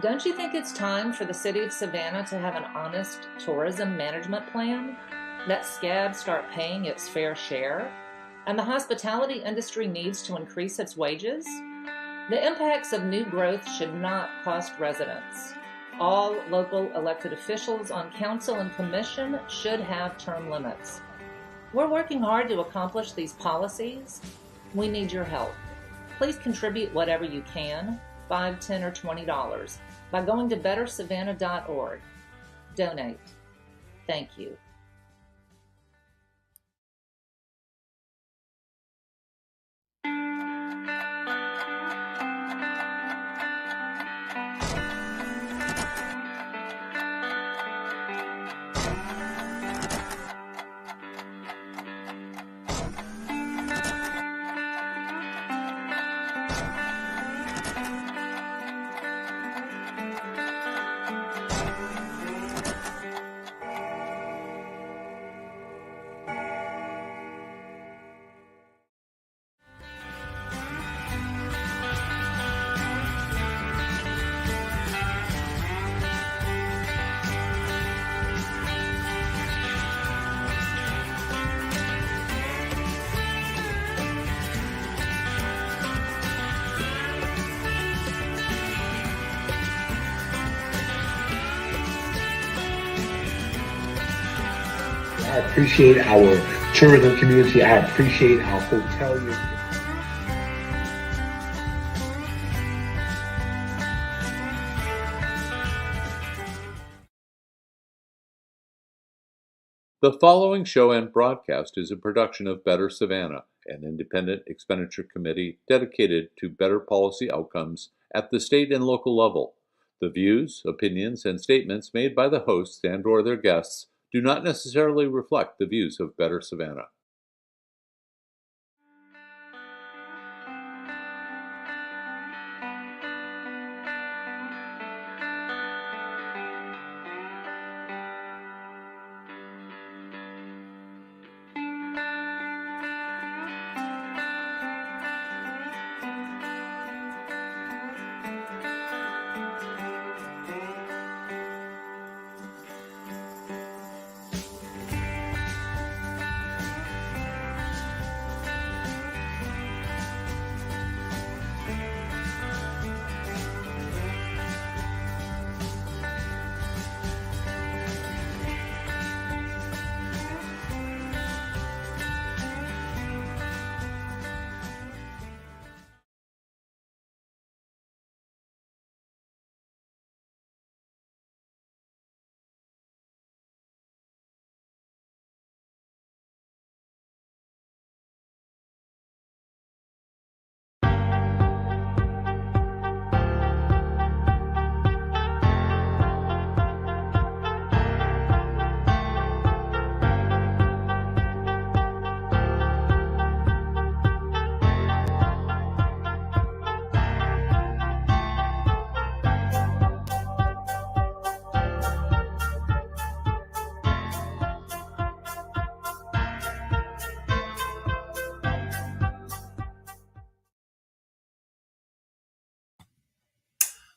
Don't you think it's time for the city of Savannah to have an honest tourism management plan? Let SCAD start paying its fair share? And the hospitality industry needs to increase its wages? The impacts of new growth should not cost residents. All local elected officials on council and commission should have term limits. We're working hard to accomplish these policies. We need your help. Please contribute whatever you can, $5, $10, or $20, by going to bettersavannah.org. Donate. Thank you. I appreciate our tourism community. I appreciate our hoteliers. The following show and broadcast is a production of Better Savannah, an independent expenditure committee dedicated to better policy outcomes at the state and local level. The views, opinions, and statements made by the hosts and/or their guests do not necessarily reflect the views of Better Savannah.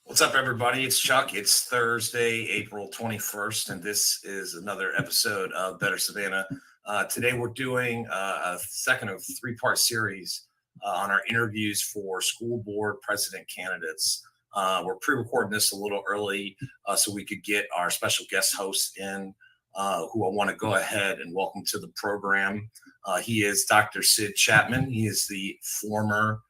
What's up, everybody? It's Chuck. It's Thursday, April 21st, and this is another episode of Better Savannah. Today, we're doing a second of three-part series on our interviews for school board president candidates. We're pre-recording this a little early so we could get our special guest host in, who I want to go ahead and welcome to the program. He is Dr. Sid Chapman. He is the former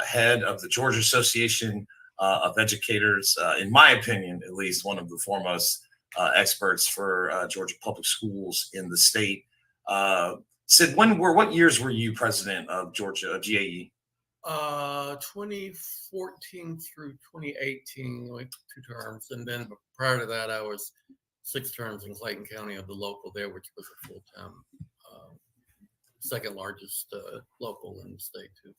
head of the Georgia Association of Educators, in my opinion, at least one of the foremost experts for Georgia public schools in the state. Sid, what years were you president of Georgia GAE? 2014 through 2018, like 2 terms, and then prior to that, I was 6 terms in Clayton County of the local there, which was a full-time, second largest local in the state too.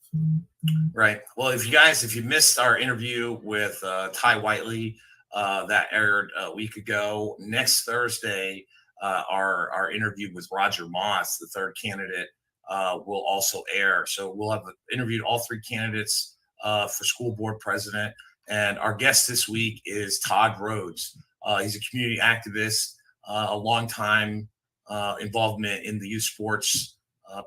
Right. Well, if you missed our interview with Ty Whiteley that aired a week ago, next Thursday, our interview with Roger Moss, the third candidate, will also air. So we'll have interviewed all 3 candidates for school board president. And our guest this week is Todd Rhodes. He's a community activist, a long time involvement in the youth sports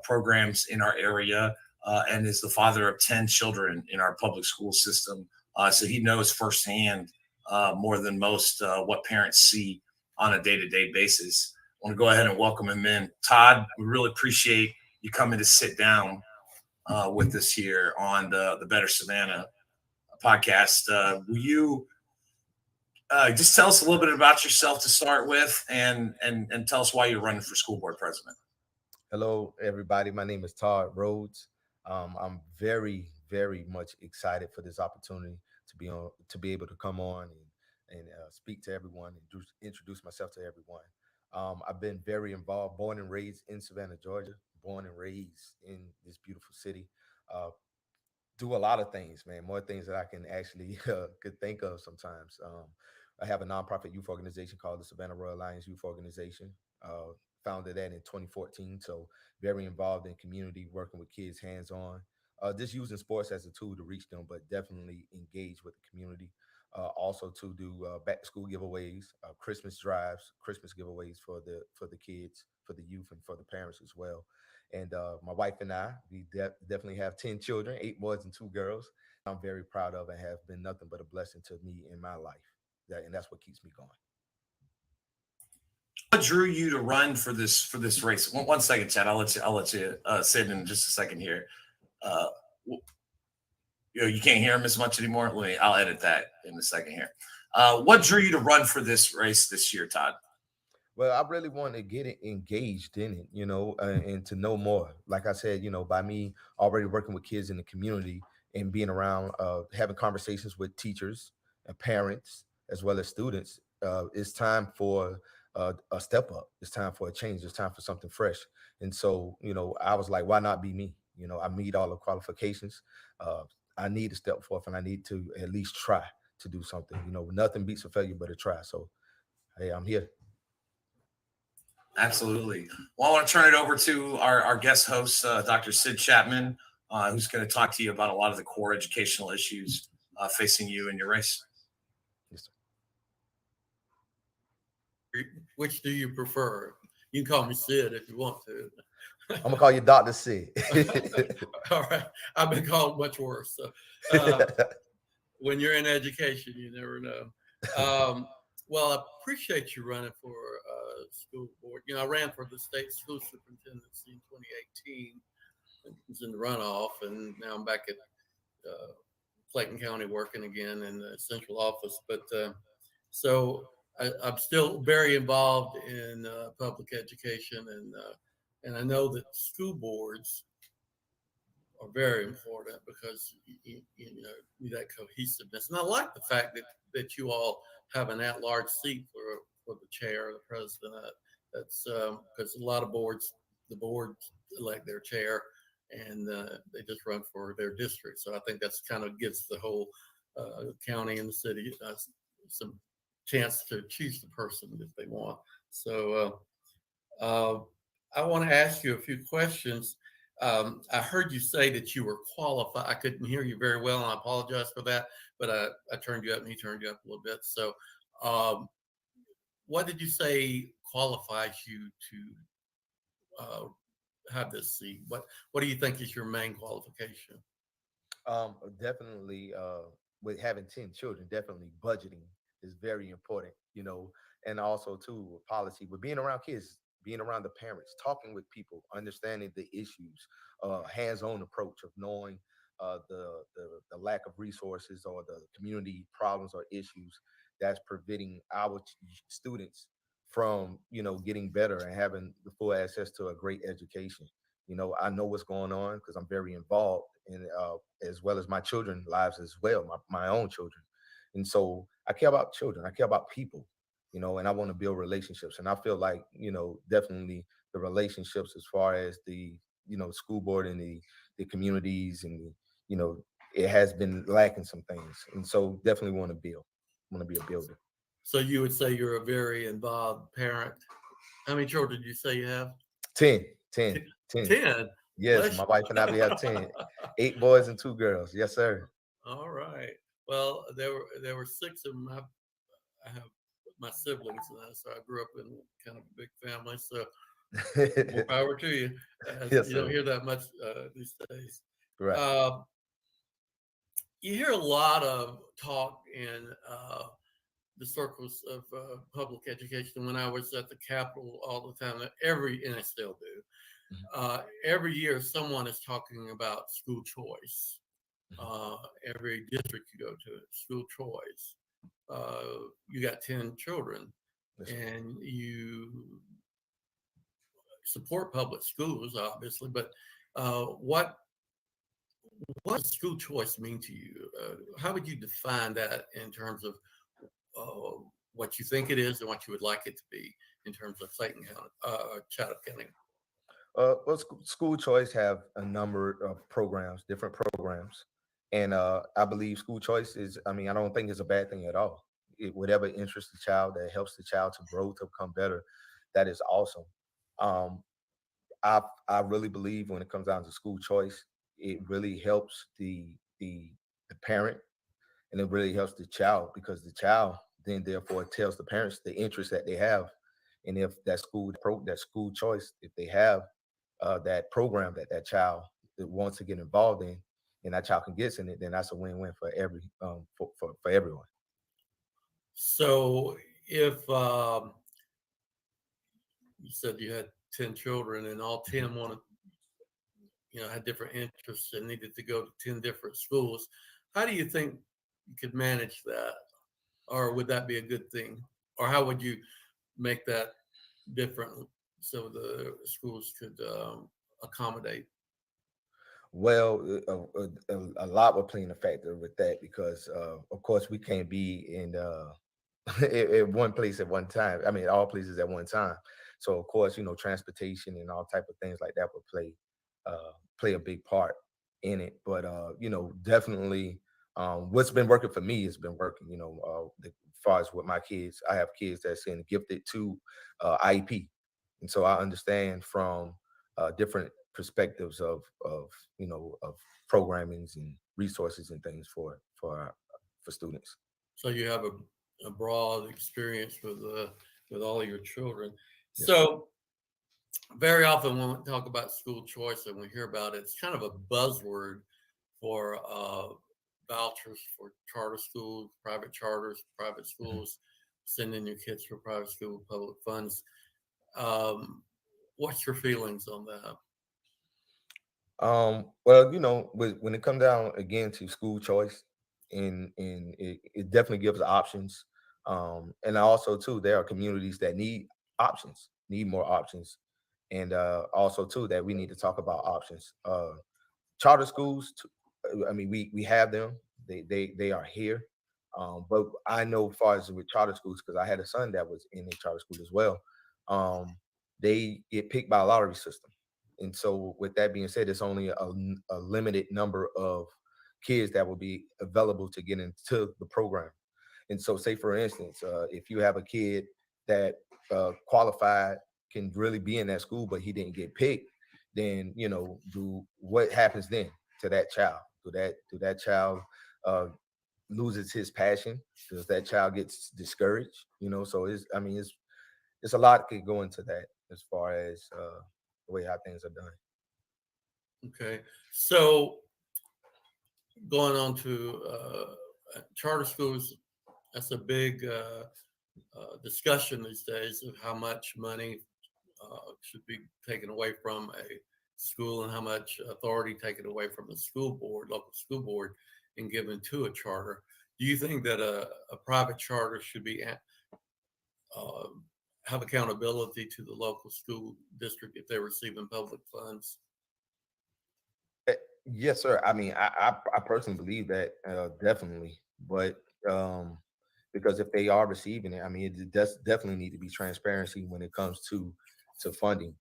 programs in our area, and is the father of 10 children in our public school system. So he knows firsthand more than most what parents see on a day-to-day basis. I want to go ahead and welcome him in. Todd, we really appreciate you coming to sit down with us here on the Better Savannah podcast. Will you just tell us a little bit about yourself to start with, and tell us why you're running for school board president? Hello, everybody. My name is Todd Rhodes. I'm very, very much excited for this opportunity to be able to come on and speak to everyone and introduce myself to everyone. I've been very involved, born and raised in Savannah, Georgia, born and raised in this beautiful city. Uh, do a lot of things, man, more things that I can actually could think of sometimes. I have a nonprofit youth organization called the Savannah Royal Alliance Youth Organization. Founded that in 2014, so very involved in community, working with kids hands-on, just using sports as a tool to reach them, but definitely engage with the community. Also to do back-to-school giveaways, Christmas drives, Christmas giveaways for the kids, for the youth, and for the parents as well. And my wife and I, we definitely have 10 children, 8 boys and 2 girls. I'm very proud of and have been nothing but a blessing to me in my life. And that's what keeps me going. What drew you to run for this race? One second, Chad. I'll let you sit in just a second here. You can't hear him as much anymore. I'll edit that in a second here. What drew you to run for this race this year, Todd? Well, I really want to get engaged in it, and to know more. Like I said, by me already working with kids in the community and being around, having conversations with teachers and parents as well as students, it's time for a step up. It's time for a change. It's time for something fresh. And so, I was like, why not be me? I meet all the qualifications. I need to step forth, and I need to at least try to do something. Nothing beats a failure but a try. So, hey, I'm here. Absolutely. Well, I want to turn it over to our guest host, Dr. Sid Chapman, who's going to talk to you about a lot of the core educational issues facing you in your race. Yes, sir. Which do you prefer? You can call me Sid if you want to. I'm going to call you Dr. Sid. All right. I've been called much worse. So when you're in education, you never know. Well, I appreciate you running for school board. I ran for the state school superintendency in 2018. I was in the runoff, and now I'm back at Clayton County working again in the central office. But so I'm still very involved in public education, and I know that school boards are very important because you need that cohesiveness. And I like the fact that you all have an at-large seat for the chair or the president. That's because a lot of boards, the board elect their chair, and they just run for their district. So I think that's kind of gives the whole county and the city some chance to choose the person that they want. So I want to ask you a few questions. I heard you say that you were qualified. I couldn't hear you very well, and I apologize for that, but I turned you up and he turned you up a little bit. So what did you say qualifies you to have this seat? What do you think is your main qualification? Definitely, with having 10 children, definitely budgeting is very important, and also too, policy, with being around kids, being around the parents, talking with people, understanding the issues, hands-on approach of knowing the lack of resources or the community problems or issues that's preventing our students from, getting better and having the full access to a great education. I know what's going on because I'm very involved in, as well as my children's lives as well, my own children. And so I care about children. I care about people, and I want to build relationships. And I feel like, definitely the relationships as far as the, school board and the communities and it has been lacking some things. And so definitely want to build, want to be a builder. So you would say you're a very involved parent. How many children did you say you have? 10. 10. Yes, my wife and I, we have 10. 8 boys and 2 girls. Yes, sir. All right. Well, there were 6 of them. I have my siblings, and so I grew up in kind of a big family. So more power to you. Yes, You don't sir. hear that much these days. Right. You hear a lot of talk in the circles of public education. When I was at the Capitol all the time, and I still do, every year someone is talking about school choice. Every district you go to, school choice. You got 10 children, and you support public schools, obviously, but what does school choice mean to you? How would you define that in terms of what you think it is and what you would like it to be in terms of Clayton County, Chatham County? Well, school choice have a number of programs, different programs, and I believe school choice is. I mean, I don't think it's a bad thing at all. Whatever interests the child, that helps the child to grow to become better, that is awesome. Um, I really believe when it comes down to school choice, it really helps the parent, and it really helps the child, because the child then therefore tells the parents the interest that they have, and if that school choice, if they have that program that child that wants to get involved in, and that child can get in it, then that's a win-win for for everyone. So if you said you had 10 children and all 10 wanted, had different interests and needed to go to 10 different schools, how do you think you could manage that? Or would that be a good thing? Or how would you make that different so the schools could accommodate? Well, a lot will play in a factor with that, because of course we can't be in at one place at one time. I mean, all places at one time. So of course, transportation and all type of things like that would play a big part in it. But definitely, what's been working for me has been working. As far as with my kids, I have kids that's in gifted to IEP, and so I understand from different perspectives of programmings and resources and things for students. So you have a broad experience with all of your children. Yes. So very often when we talk about school choice and we hear about it, it's kind of a buzzword for vouchers for charter schools, private charters, private schools, sending your kids to a private school with public funds. What's your feelings on that? Well, when it comes down again to school choice, and it definitely gives options. And also too, there are communities that need options, need more options, and also too that we need to talk about options. Charter schools, I mean, we have them. They are here. But I know, as far as with charter schools, because I had a son that was in a charter school as well. Um, they get picked by a lottery system, and so with that being said, it's only a limited number of kids that will be available to get into the program. And so, say for instance, if you have a kid that qualified, can really be in that school, but he didn't get picked, then what happens then to that child? Do that child loses his passion? Does that child gets discouraged? So it's a lot could go into that as far as the way how things are done. Okay, so going on to charter schools, that's a big discussion these days of how much money should be taken away from a school and how much authority taken away from the local school board, and given to a charter. Do you think that a private charter should be have accountability to the local school district if they're receiving public funds? Yes, sir. I mean, I personally believe that definitely, but because if they are receiving it, I mean, it does definitely need to be transparency when it comes to funding.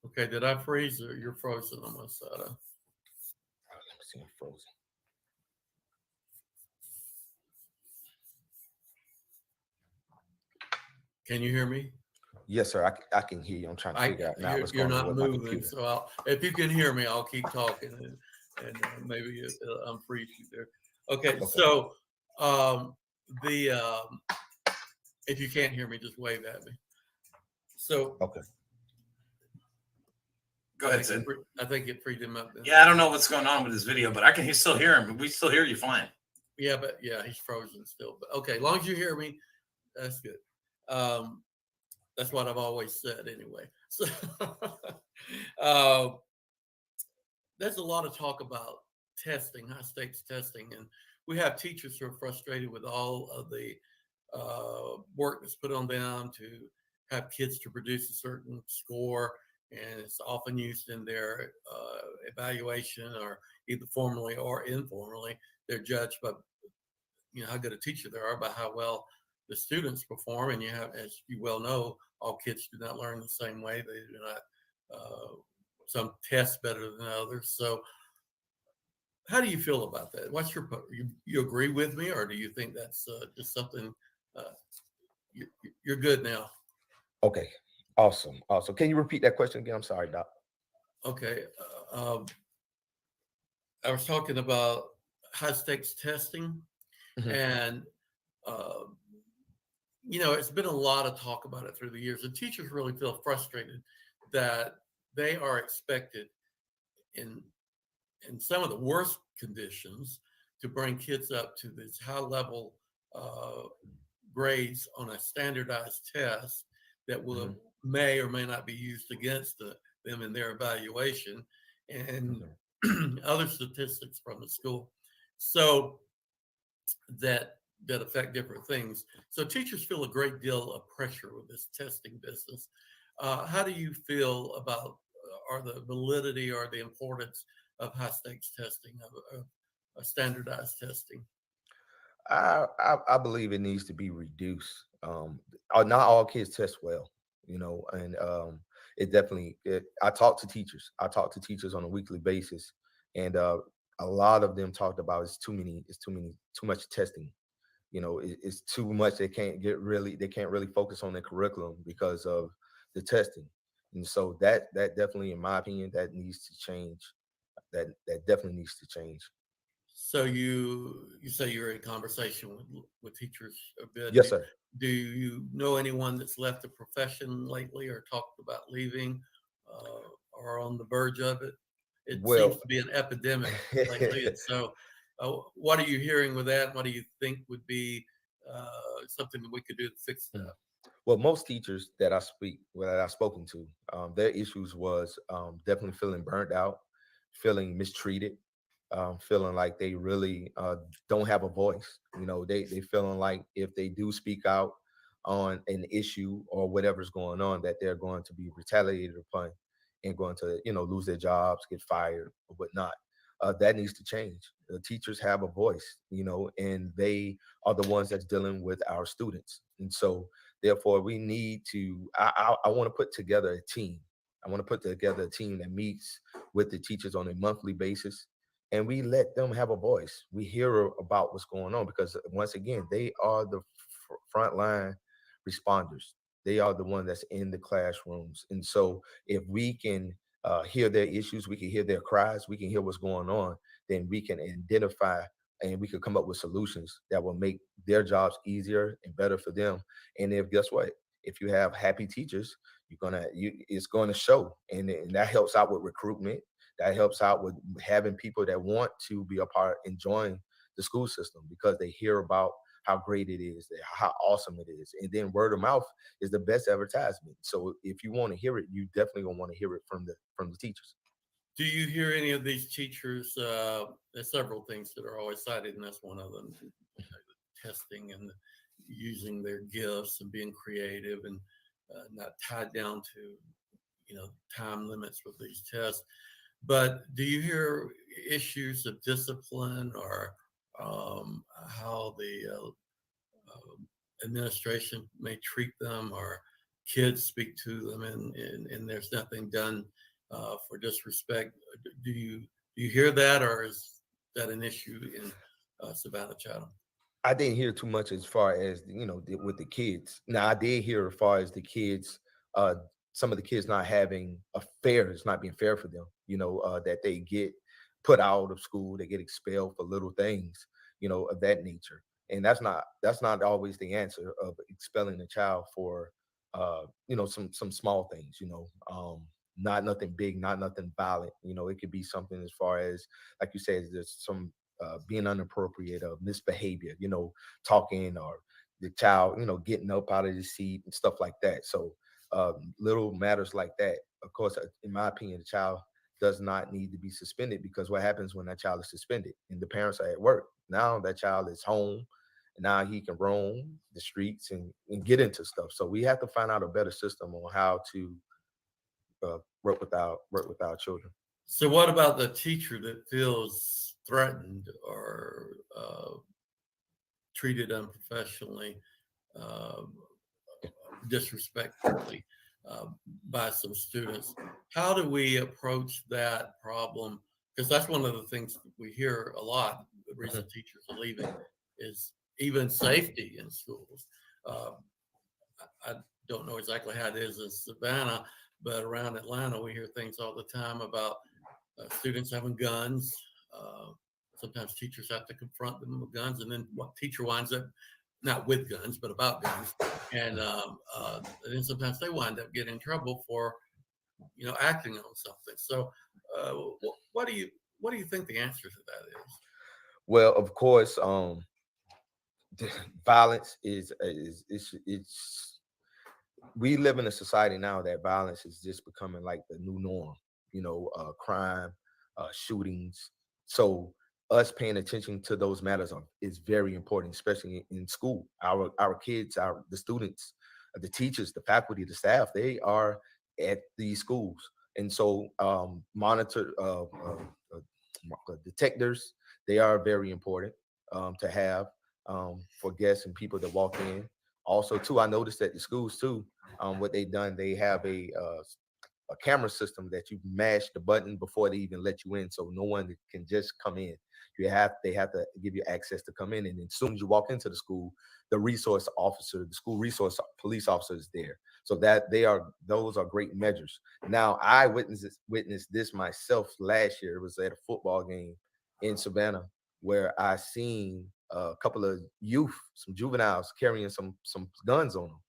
Okay, did I freeze or you're frozen on my side? Let me see, I'm frozen. Can you hear me? Yes, sir. I can hear you. I'm trying to figure out now what's You're going on not with my moving, computer. so if you can hear me, I'll keep talking, and maybe unfreeze you there. Okay, Okay. so the if you can't hear me, just wave at me. So Okay. Go ahead, Sid. I think it freed him up. Then. Yeah, I don't know what's going on with this video, but I can still hear him. But we still hear you fine. Yeah, but yeah, he's frozen still. But okay, as long as you hear me, that's good. That's what I've always said anyway. So there's a lot of talk about testing, high stakes testing, and we have teachers who are frustrated with all of the work that's put on them to have kids to produce a certain score, and it's often used in their evaluation, or either formally or informally. They're judged by how good a teacher they are by how well the students perform. And you have, as you well know, all kids do not learn the same way. They do not. Some test better than others. So, how do you feel about that? What's your you agree with me, or do you think that's just something you're good now? Okay. Awesome. Can you repeat that question again? I'm sorry, Doc. Okay. I was talking about high stakes testing, and it's been a lot of talk about it through the years, and teachers really feel frustrated that they are expected in some of the worst conditions to bring kids up to this high level grades on a standardized test that will may or may not be used against them in their evaluation, and other statistics from the school, so that affect different things. So teachers feel a great deal of pressure with this testing business. How do you feel about or the validity or the importance of high stakes testing, of standardized testing? I believe it needs to be reduced. Not all kids test well, and it definitely. I talk to teachers. I talk to teachers on a weekly basis, and a lot of them talked about it's too much testing. It's too much. They can't really focus on their curriculum because of the testing, and so that definitely, in my opinion, that needs to change. That definitely needs to change. So you say you're in conversation with teachers a bit. Yes, sir. Do you know anyone that's left the profession lately, or talked about leaving, or on the verge of it? It seems Well, to be an epidemic lately. And so, what are you hearing with that? What do you think would be something that we could do to fix that? Well, most teachers that I've spoken to, their issues was definitely feeling burnt out, feeling mistreated, feeling like they really don't have a voice. They feeling like if they do speak out on an issue or whatever's going on, that they're going to be retaliated upon and going to lose their jobs, get fired, or whatnot. That needs to change. The teachers have a voice, and they are the ones that's dealing with our students, and so therefore we need to. I want to put together a team. I want to put together a team that meets with the teachers on a monthly basis, and we let them have a voice. We hear about what's going on because once again, they are the frontline responders. They are the one that's in the classrooms, and so if we can hear their issues, we can hear their cries, we can hear what's going on, then we can identify and we could come up with solutions that will make their jobs easier and better for them. And if guess what, if you have happy teachers, it's gonna show, and that helps out with recruitment. That helps out with having people that want to be a part and join the school system because they hear about how great it is, how awesome it is. And then word of mouth is the best advertisement. So if you want to hear it, you definitely gonna want to hear it from the teachers. Do you hear any of these teachers? There's several things that are always cited, and that's one of them: testing and using their gifts and being creative and not tied down to time limits with these tests. But do you hear issues of discipline, or how the administration may treat them, or kids speak to them, and there's nothing done for disrespect? Do you hear that, or is that an issue in Savannah-Chatham? I didn't hear too much as far as with the kids. Now I did hear as far as the kids, uh, some of the kids not having it's not being fair for them. That they get put out of school, they get expelled for little things. of that nature. And that's not always the answer of expelling a child for some small things, not nothing big, not nothing violent. It could be something as far as, like you said, there's some being inappropriate or misbehavior, talking, or the child, getting up out of the seat and stuff like that. So little matters like that, of course, in my opinion, the child does not need to be suspended, because what happens when that child is suspended and the parents are at work? Now that child is home, and now he can roam the streets and get into stuff. So we have to find out a better system on how to work with our children. So what about the teacher that feels threatened or treated unprofessionally, uh, disrespectfully by some students? How do we approach that problem? Because that's one of the things that we hear a lot. The reason teachers are leaving is even safety in schools. Uh, I don't know exactly how it is in Savannah, but around Atlanta, we hear things all the time about students having guns. Uh, Sometimes teachers have to confront them with guns, and then what teacher winds up not with guns, but about guns, and then sometimes they wind up getting in trouble for acting on something. So, what do you think the answer to that is? Well, of course, violence is we live in a society now that violence is just becoming like the new norm. Crime, shootings. So us paying attention to those matters is very important, especially in school. Our kids, the students, the teachers, the faculty, the staff, they are at these schools, and so monitor detectors. They are very important to have for guests and people that walk in. Also, too, I noticed at the schools too, what they done, they have a camera system that you mash the button before they even let you in, so no one can just come in. They have to give you access to come in, and as soon as you walk into the school, the school resource police officer is there. So those are great measures. Now, I witnessed this myself last year. It was at a football game in Savannah where I seen a couple of youth, some juveniles carrying some guns on them.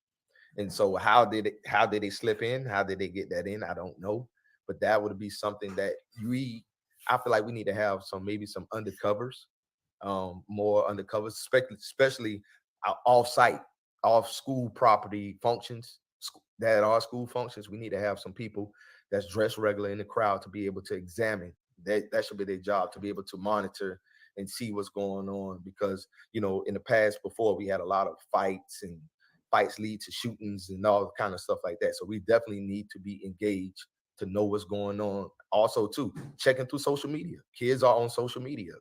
And so how did they slip in? How did they get that in? I don't know. But that would be something that I feel like we need to have maybe some undercovers, more undercovers, especially off-site, off school property functions that are school functions. We need to have some people that's dressed regular in the crowd to be able to examine. That should be their job, to be able to monitor and see what's going on, because in the past, before, we had a lot of fights, and fights lead to shootings and all kind of stuff like that. So we definitely need to be engaged to know what's going on. Also, too, checking through social media. Kids are on social media.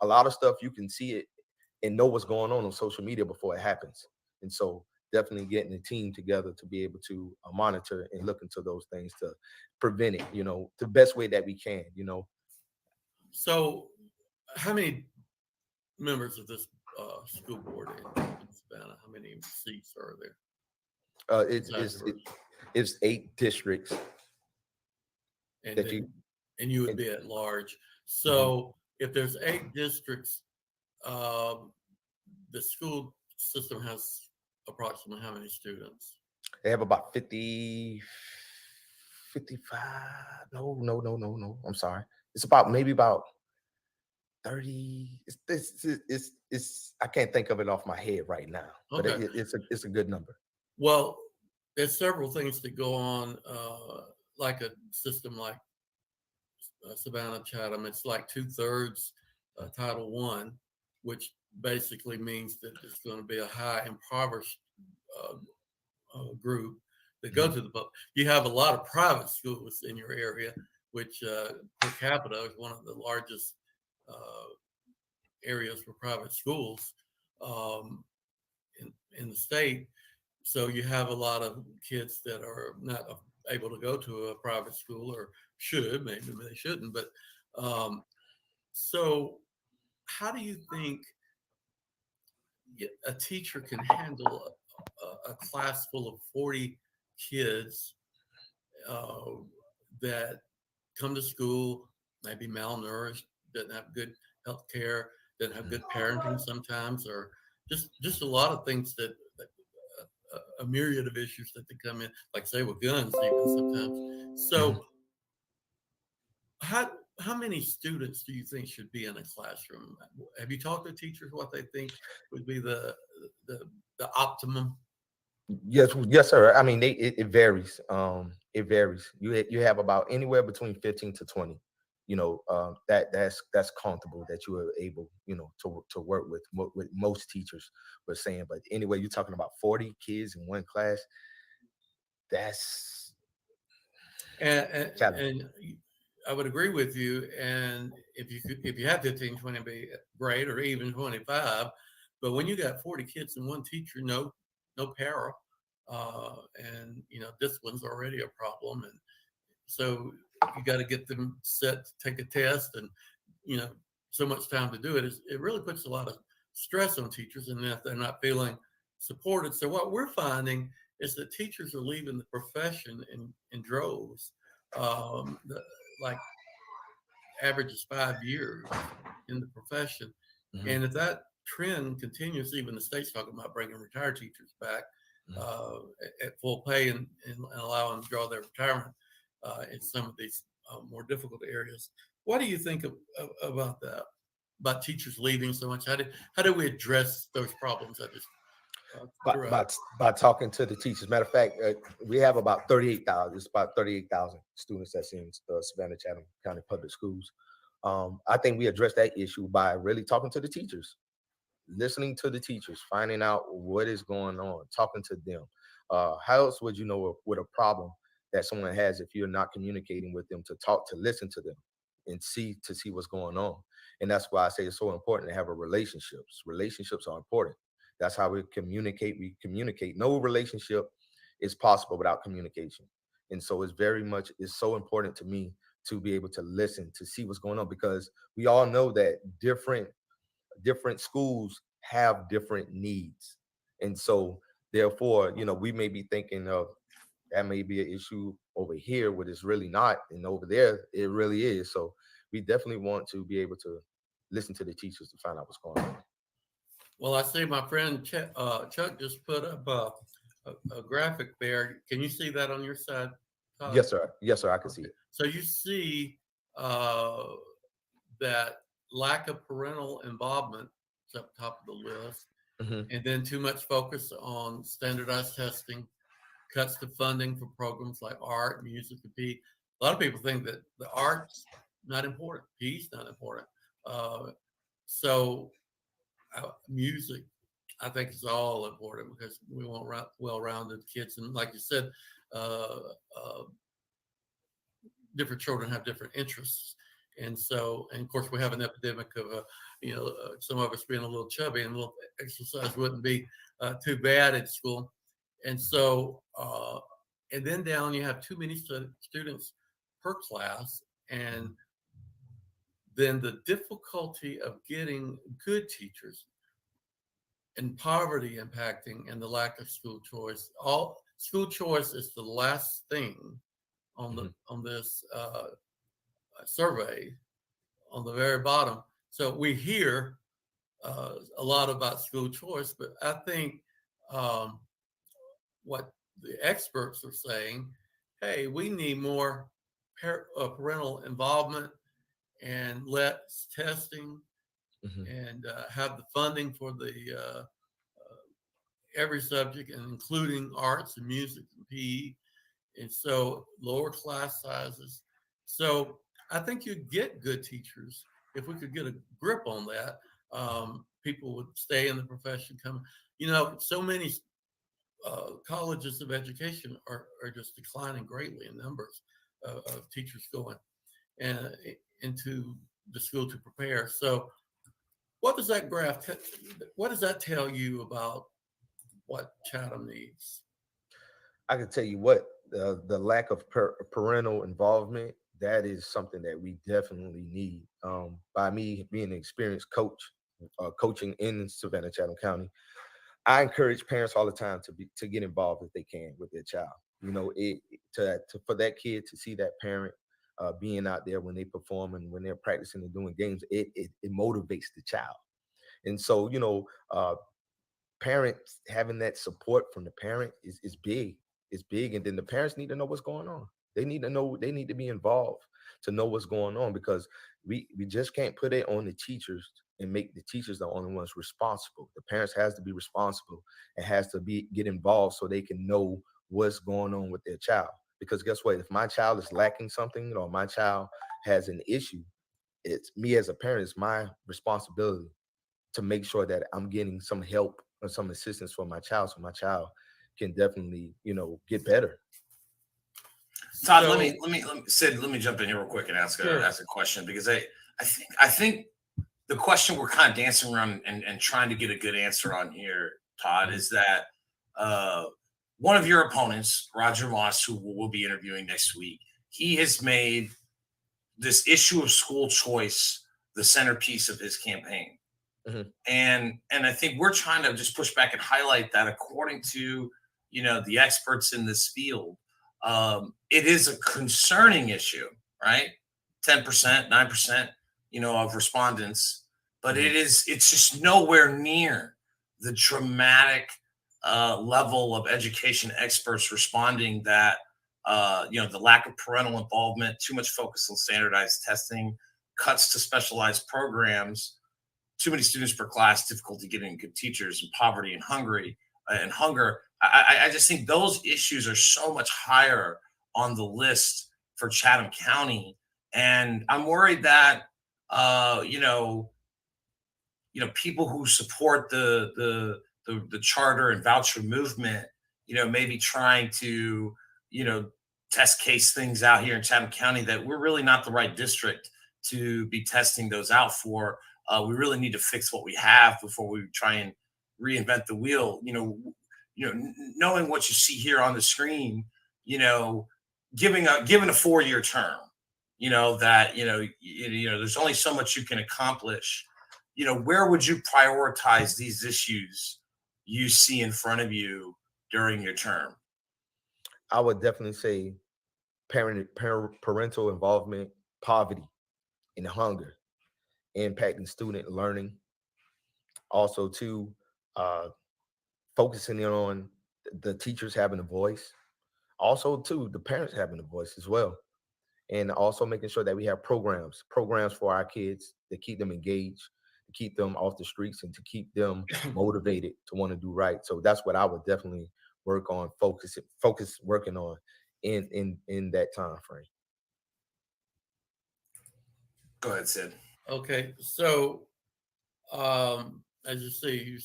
A lot of stuff, you can see it and know what's going on social media before it happens. And so definitely getting a team together to be able to monitor and look into those things to prevent it, the best way that we can. So, how many members of this school board in Savannah? How many seats are there? It's 8 districts. And you would be at large. So if there's 8 districts, the school system has approximately how many students? They have about 50, 55. No. I'm sorry. It's maybe about 30. It's I can't think of it off my head right now, but Okay. it's a good number. Well, there's several things that go on, like a system like Savannah-Chatham. It's like 2/3 Title I, which basically means that there's going to be a high impoverished group that go to the public. You have a lot of private schools in your area, which per capita is one of the largest areas for private schools in the state. So you have a lot of kids that are not able to go to a private school, or should, maybe they shouldn't. But so how do you think a teacher can handle a class full of 40 kids that come to school, maybe malnourished, doesn't have good health care, that have good parenting sometimes, or just a lot of things that a myriad of issues that they come in, like say with guns even sometimes. So how many students do you think should be in a classroom? Have you talked to teachers what they think would be the the optimum? Yes, sir. I mean, it varies. It varies. You have about anywhere between 15 to 20. That's comfortable that you are able, to work with what most teachers were saying. But anyway, you're talking about 40 kids in one class. That's challenging. And I would agree with you. And if you have 15, 20, be great, or even 25. But when you got 40 kids and one teacher, no para, and discipline's already a problem, and so you got to get them set to take a test, and you know so much time to do it. It really puts a lot of stress on teachers, and if they're not feeling supported. So what we're finding is that teachers are leaving the profession in droves. Like average is 5 years in the profession. Mhm. And if that trend continues, even the state's talking about bringing retired teachers back at full pay, and allowing them to draw their retirement in some of these more difficult areas. What do you think about that? About teachers leaving so much? How do we address those problems I just threw out? By talking to the teachers. Matter of fact, we have about 38,000. It's about 38,000 students that's in Savannah-Chatham County Public Schools. I think we address that issue by really talking to the teachers, listening to the teachers, finding out what is going on, talking to them. How else would you know what a problem that someone has if you're not communicating with them, to listen to them and see what's going on? And that's why I say it's so important to have a relationships. Relationships are important. That's how we communicate. We communicate. No relationship is possible without communication. And so it's so important to me to be able to listen, to see what's going on, because we all know that different schools have different needs. And so therefore, we may be thinking of that may be an issue over here, but it's really not. And over there, it really is. So we definitely want to be able to listen to the teachers to find out what's going on. Well, I see my friend Chuck just put up a graphic there. Can you see that on your side, Todd? Yes, sir. Yes, sir. I can see it. So you see that lack of parental involvement is up top of the list, Mhm. and then too much focus on standardized testing, cuts to funding for programs like art, music, and PE. A lot of people think that the art's not important, PE's not important. So music, I think, is all important because we want well-rounded kids, and like you said, uh, uh, different children have different interests, and of course we have an epidemic of some of us being a little chubby, and a little exercise wouldn't be too bad at school, and so and then down you have too many students per class, and then the difficulty of getting good teachers, and poverty impacting, and the lack of school choice. All school choice is the last thing on this survey on the very bottom. So we hear a lot about school choice, but I think what the experts are saying, hey, we need more parental involvement and less testing, Mhm. and have the funding for the every subject, and including arts and music and PE, and so lower class sizes. So I think you'd get good teachers if we could get a grip on that. People would stay in the profession. So many colleges of education are just declining greatly in numbers of teachers going and into the school to prepare. So what does that graph? What does that tell you about what Chatham needs? I can tell you what, the lack of parental involvement, that is something that we definitely need. By me being an experienced coach, coaching in Savannah-Chatham County, I encourage parents all the time to get involved if they can with their child. For that kid to see that parent being out there when they perform and when they're practicing and doing games, it motivates the child. And so, parents having that support from the parent is big. It's big. And then the parents need to know what's going on. They need to know, they need to be involved to know what's going on, because we just can't put it on the teachers and make the teachers the only ones responsible. The parents has to be responsible and has to get involved so they can know what's going on with their child. Because guess what? If my child is lacking something or my child has an issue, it's me as a parent, it's my responsibility to make sure that I'm getting some help or some assistance for my child, so my child can definitely, get better. Todd, So- let me jump in here real quick and ask Sure. a question, because I think the question we're kind of dancing around and trying to get a good answer on here, Todd, is that one of your opponents, Roger Moss, who we'll be interviewing next week, he has made this issue of school choice the centerpiece of his campaign. And I think we're trying to just push back and highlight that, according to the experts in this field, it is a concerning issue, right? 10%, 9%, of respondents, but it's just nowhere near the dramatic level of education experts responding that the lack of parental involvement, too much focus on standardized testing, cuts to specialized programs, too many students per class, difficulty getting good teachers, and poverty and hunger. I just think those issues are so much higher on the list for Chatham County, and I'm worried that people who support the charter and voucher movement, maybe trying to test case things out here in Chatham County, that we're really not the right district to be testing those out for. We really need to fix what we have before we try and reinvent the wheel. Knowing what you see here on the screen, given a 4-year term, that there's only so much you can accomplish. Where would you prioritize these issues you see in front of you during your term? I would definitely say parental involvement, poverty, and hunger impacting student learning. Also, too, focusing in on the teachers having a voice. Also, too, the parents having a voice as well. And also making sure that we have programs for our kids to keep them engaged, to keep them off the streets, and to keep them motivated to want to do right. So that's what I would definitely work on, working on in that time frame. Go ahead, Sid. Okay, so as you see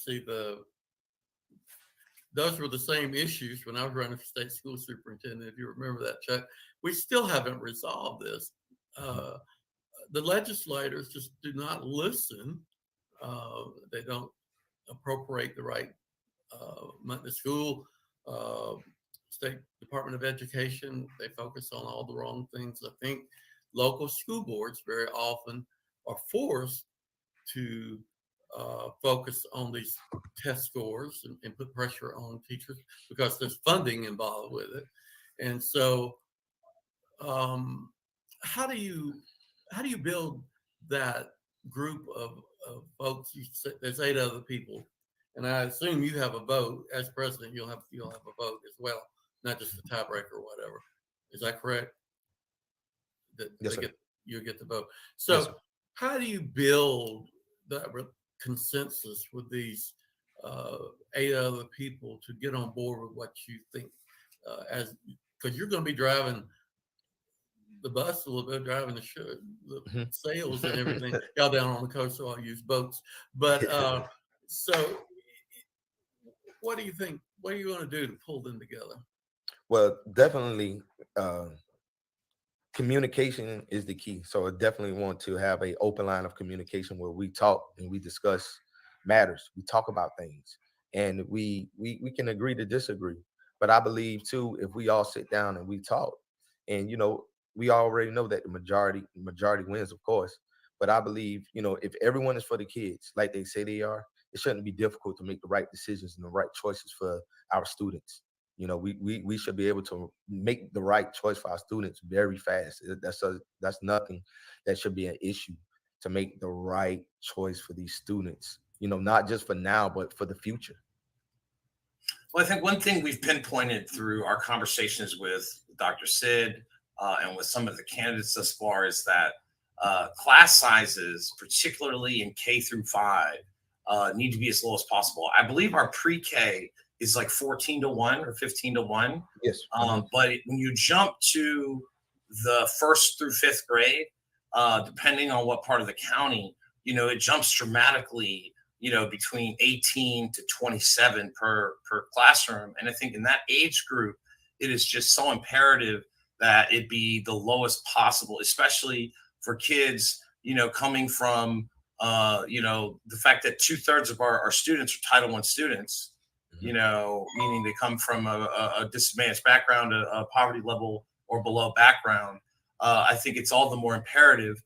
those were the same issues when I was running for state school superintendent. If you remember that, Chuck, we still haven't resolved this. The legislators just do not listen. They don't appropriate the right money. School, State Department of Education, they focus on all the wrong things. I think local school boards very often are forced to focus on these test scores and put pressure on teachers because there's funding involved with it. And so how do you build that group of folks? There's 8 other people, and I assume you have a vote as president. You'll have a vote as well, not just a tiebreaker or whatever. Is that correct? Yes, sir. You'll get the vote. So Yes, how do you build that consensus with these 8 other people to get on board with what you think, because you're going to be driving the bus a little bit, driving the sails and everything. Y'all down on the coast, so I'll use boats. But so what do you think? What are you going to do to pull them together? Well, definitely communication is the key. So I definitely want to have an open line of communication where we talk and we discuss matters. We talk about things, and we can agree to disagree. But I believe too, if we all sit down and we talk, and we already know that the majority wins, of course. But I believe, if everyone is for the kids like they say they are, it shouldn't be difficult to make the right decisions and the right choices for our students. We should be able to make the right choice for our students very fast. That's nothing that should be an issue, to make the right choice for these students not just for now, but for the future. Well, I think one thing we've pinpointed through our conversations with Dr. Sid and with some of the candidates thus far is that class sizes, particularly in K through 5, need to be as low as possible. I believe our pre-K is like 14-1 or 15-1. Yes. But when you jump to the 1st through 5th grade, depending on what part of the county, it jumps dramatically, between 18 to 27 per classroom. And I think in that age group, it is just so imperative that it be the lowest possible, especially for kids, coming from, the fact that 2/3 of our students are Title I students, meaning they come from a disadvantaged background, a poverty level or below background. I think it's all the more imperative.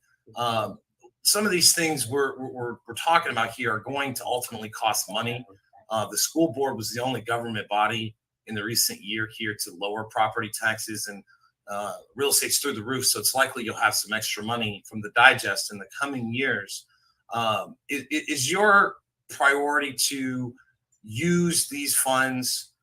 Some of these things we're talking about here are going to ultimately cost money. The school board was the only government body in the recent year here to lower property taxes, and real estate's through the roof. So it's likely you'll have some extra money from the digest in the coming years. Is your priority to use these funds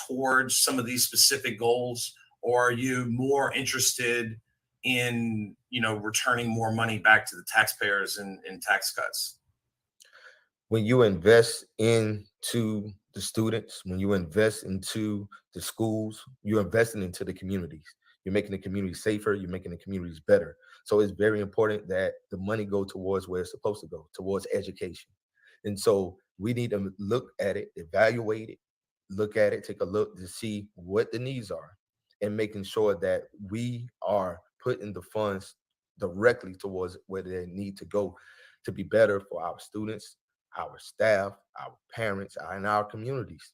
towards some of these specific goals, or are you more interested in returning more money back to the taxpayers in tax cuts? When you invest into the students, when you invest into the schools, you're investing into the communities. You're making the communities safer, you're making the communities better. So it's very important that the money go towards where it's supposed to go, towards education. And so we need to look at it, evaluate it, look at it, take a look to see what the needs are, and making sure that we are putting the funds directly towards where they need to go to be better for our students, our staff, our parents, and our communities.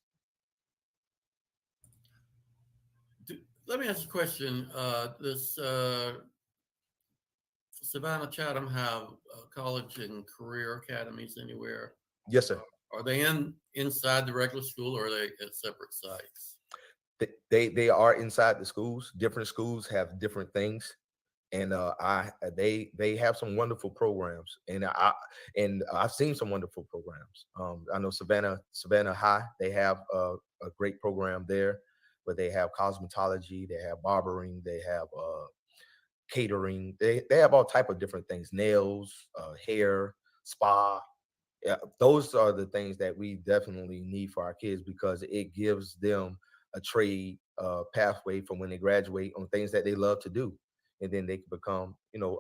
Let me ask a question. Does Savannah-Chatham have college and career academies anywhere? Yes, sir. Are they inside the regular school, or are they at separate sites? They are inside the schools. Different schools have different things, and they have some wonderful programs, and I've seen some wonderful programs. I know Savannah High, they have a great program there, where they have cosmetology, they have barbering, they have catering, they have all type of different things, nails, hair, spa. Yeah, those are the things that we definitely need for our kids, because it gives them a trade pathway from when they graduate on things that they love to do, and then they can become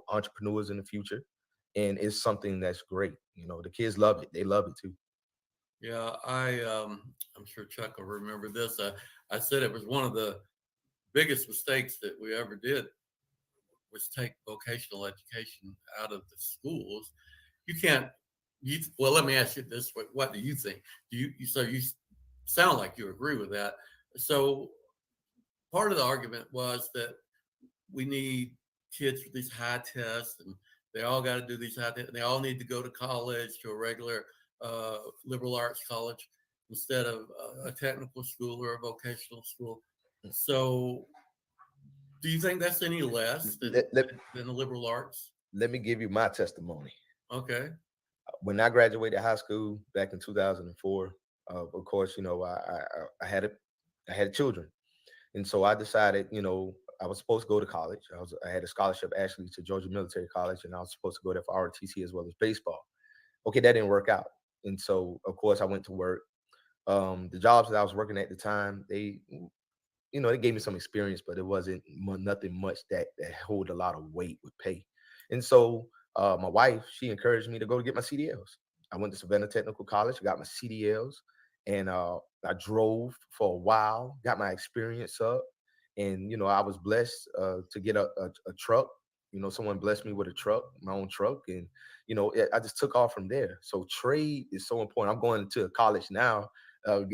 entrepreneurs in the future. And it's something that's great. The kids love it, they love it too. Yeah, I'm sure Chuck will remember this. I said it was one of the biggest mistakes that we ever did was take vocational education out of the schools. You can't. Well, let me ask you this: what do you think? So you sound like you agree with that. So part of the argument was that we need kids with these high tests, and they all got to do these high tests, and they all need to go to college, to a regular liberal arts college, instead of a technical school or a vocational school. So do you think that's any less than the liberal arts? Let me give you my testimony. Okay. When I graduated high school back in 2004, of course, I had children, and so I decided, I was supposed to go to college. I had a scholarship actually to Georgia Military College, and I was supposed to go there for ROTC as well as baseball. Okay, that didn't work out, and so of course I went to work. The jobs that I was working at the time, they gave me some experience, but it wasn't nothing much that hold a lot of weight with pay. And so my wife, she encouraged me to go get my CDLs. I went to Savannah Technical College, got my CDLs, and I drove for a while, got my experience up. And, I was blessed to get a truck. Someone blessed me with a truck, my own truck. And, I just took off from there. So trade is so important. I'm going to college now. I'm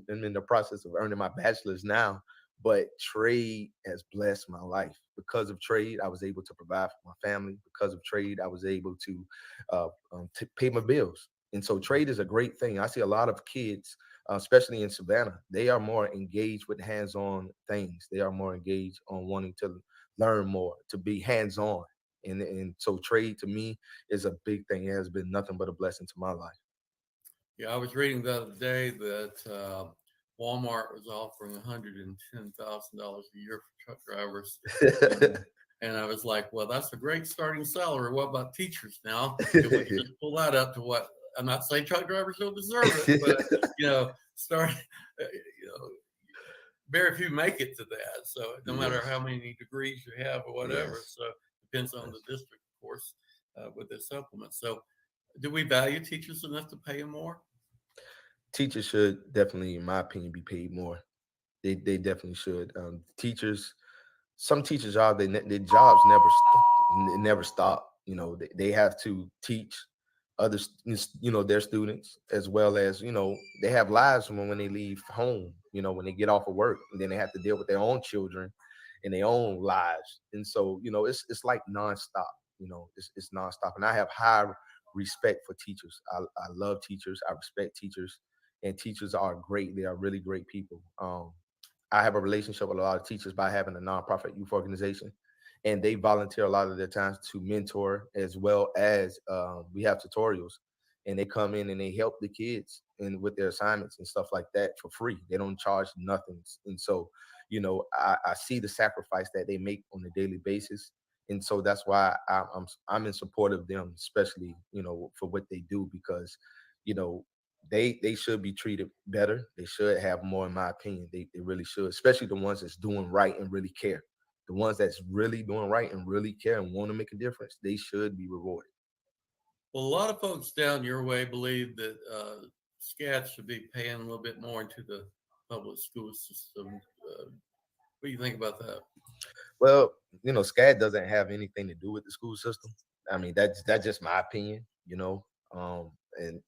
in the process of earning my bachelor's now. But trade has blessed my life. Because of trade, I was able to provide for my family. Because of trade, I was able to pay my bills. And so trade is a great thing. I see a lot of kids, especially in Savannah, they are more engaged with hands-on things. They are more engaged on wanting to learn more, to be hands-on. And so trade to me is a big thing. It has been nothing but a blessing to my life. Yeah, I was reading the other day that Walmart was offering $110,000 a year for truck drivers. And I was like, well, that's a great starting salary. What about teachers now? If we could just pull that up to what, I'm not saying truck drivers don't deserve it, but, start, very few make it to that. So no matter how many degrees you have or whatever, so depends on the district, of course, with the supplement. So do we value teachers enough to pay them more? Teachers should definitely, in my opinion, be paid more. They definitely should. Teachers, some teachers' jobs, their jobs never stop. They have to teach others, their students, as well as they have lives when they leave home. When they get off of work, and then they have to deal with their own children and their own lives. And so it's like nonstop. It's nonstop. And I have high respect for teachers. I love teachers. I respect teachers, and teachers are great. They are really great people. I have a relationship with a lot of teachers by having a nonprofit youth organization, and they volunteer a lot of their times to mentor, as well as we have tutorials, and they come in and they help the kids and with their assignments and stuff like that for free. They don't charge nothing. And so I see the sacrifice that they make on a daily basis, and so that's why I'm in support of them, especially for what they do, because you know they should be treated better. They should have more, in my opinion. They really should, especially the ones that's doing right and really care. The ones that's really doing right and really care and want to make a difference, they should be rewarded. Well, a lot of folks down your way believe that SCAD should be paying a little bit more into the public school system. What do you think about that? Well, SCAD doesn't have anything to do with the school system. I mean, that's just my opinion. And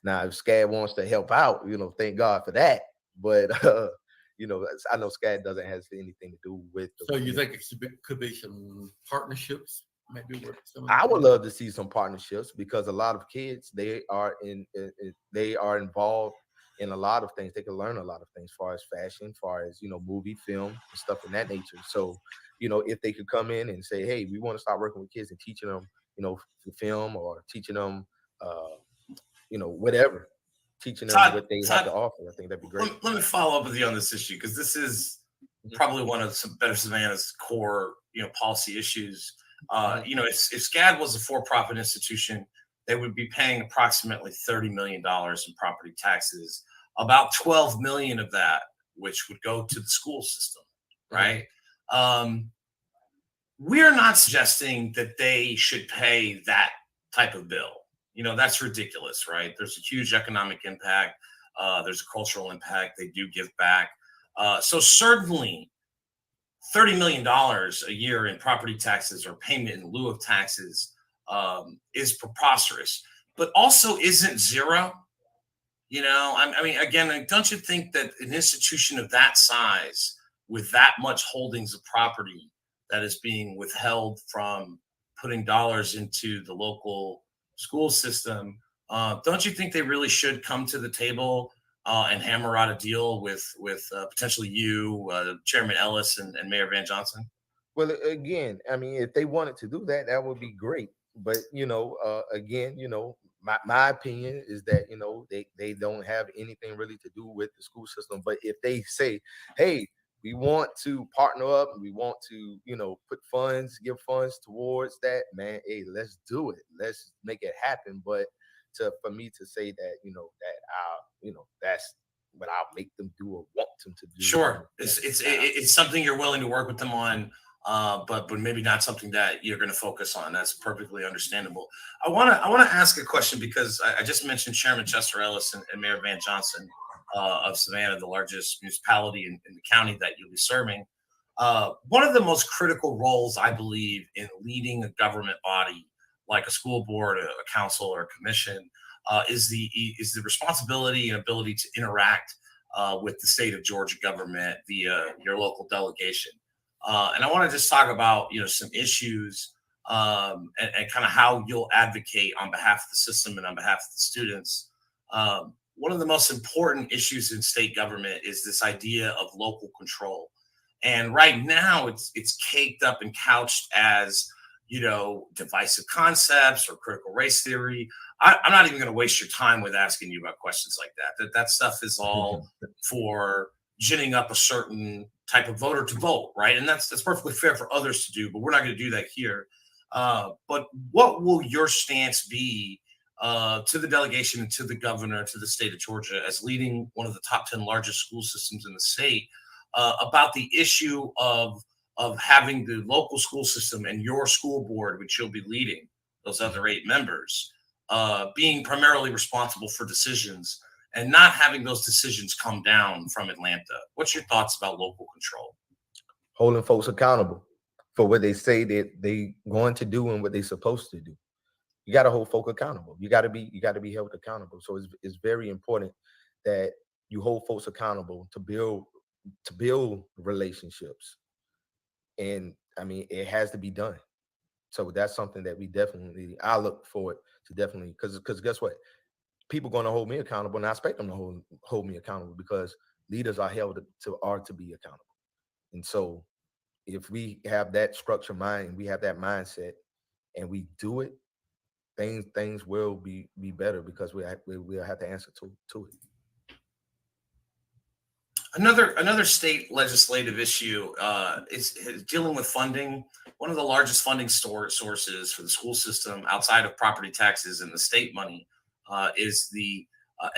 now if SCAD wants to help out, thank God for that. But I know SCAD doesn't have anything to do with So you think it could be some partnerships, maybe with some? I would love to see some partnerships, because a lot of kids, they are they are involved in a lot of things. They can learn a lot of things, as far as fashion, as far as movie, film, and stuff in that nature. So if they could come in and say, hey, we want to start working with kids and teaching them film, or teaching them whatever, teaching them what they have to offer, I think that'd be great. Let me follow up with you on this issue, because this is probably one of Better Savannah's core policy issues. If SCAD was a for-profit institution, they would be paying approximately $30 million in property taxes, about 12 million of that, which would go to the school system, right? We're not suggesting that they should pay that type of bill. That's ridiculous, right? There's a huge economic impact. There's a cultural impact. They do give back. So certainly $30 million a year in property taxes, or payment in lieu of taxes, is preposterous, but also isn't zero. I mean, again, don't you think that an institution of that size, with that much holdings of property that is being withheld from putting dollars into the local school system, don't you think they really should come to the table and hammer out a deal with potentially you, Chairman Ellis, and Mayor Van Johnson? Well, again, I mean, if they wanted to do that, that would be great. But again, my opinion is that they don't have anything really to do with the school system. But if they say, hey, we want to partner up, and we want to give funds towards that, man, hey, let's do it. Let's make it happen. But for me to say that that's what I'll make them do or want them to do. Sure, it's something you're willing to work with them on. But maybe not something that you're going to focus on. That's perfectly understandable. I want to ask a question, because I just mentioned Chairman Chester Ellis and Mayor Van Johnson of Savannah, the largest municipality in the county that you'll be serving. One of the most critical roles, I believe, in leading a government body like a school board, a council, or a commission is the responsibility and ability to interact with the state of Georgia government via your local delegation. And I want to just talk about, some issues and kind of how you'll advocate on behalf of the system and on behalf of the students. One of the most important issues in state government is this idea of local control. And right now it's caked up and couched as, divisive concepts or critical race theory. I'm not even going to waste your time with asking you about questions like that. That stuff is all for ginning up a certain type of voter to vote, right? And that's perfectly fair for others to do, but we're not going to do that here. But what will your stance be to the delegation and to the governor, to the state of Georgia, as leading one of the top 10 largest school systems in the state, about the issue of having the local school system and your school board, which you'll be leading, those other 8 members, being primarily responsible for decisions and not having those decisions come down from Atlanta? What's your thoughts about local control? Holding folks accountable for what they say that they going to do and what they're supposed to do. You got to hold folk accountable. You got to be held accountable. So it's very important that you hold folks accountable to build relationships. And I mean, it has to be done. So that's something that I look forward to definitely, because guess what? People going to hold me accountable, and I expect them to hold me accountable, because leaders are to be accountable. And so if we have that structured mind, we have that mindset, and we do it, things will be better, because we'll have to answer to it. Another state legislative issue is dealing with funding. One of the largest funding sources for the school system outside of property taxes and the state money is the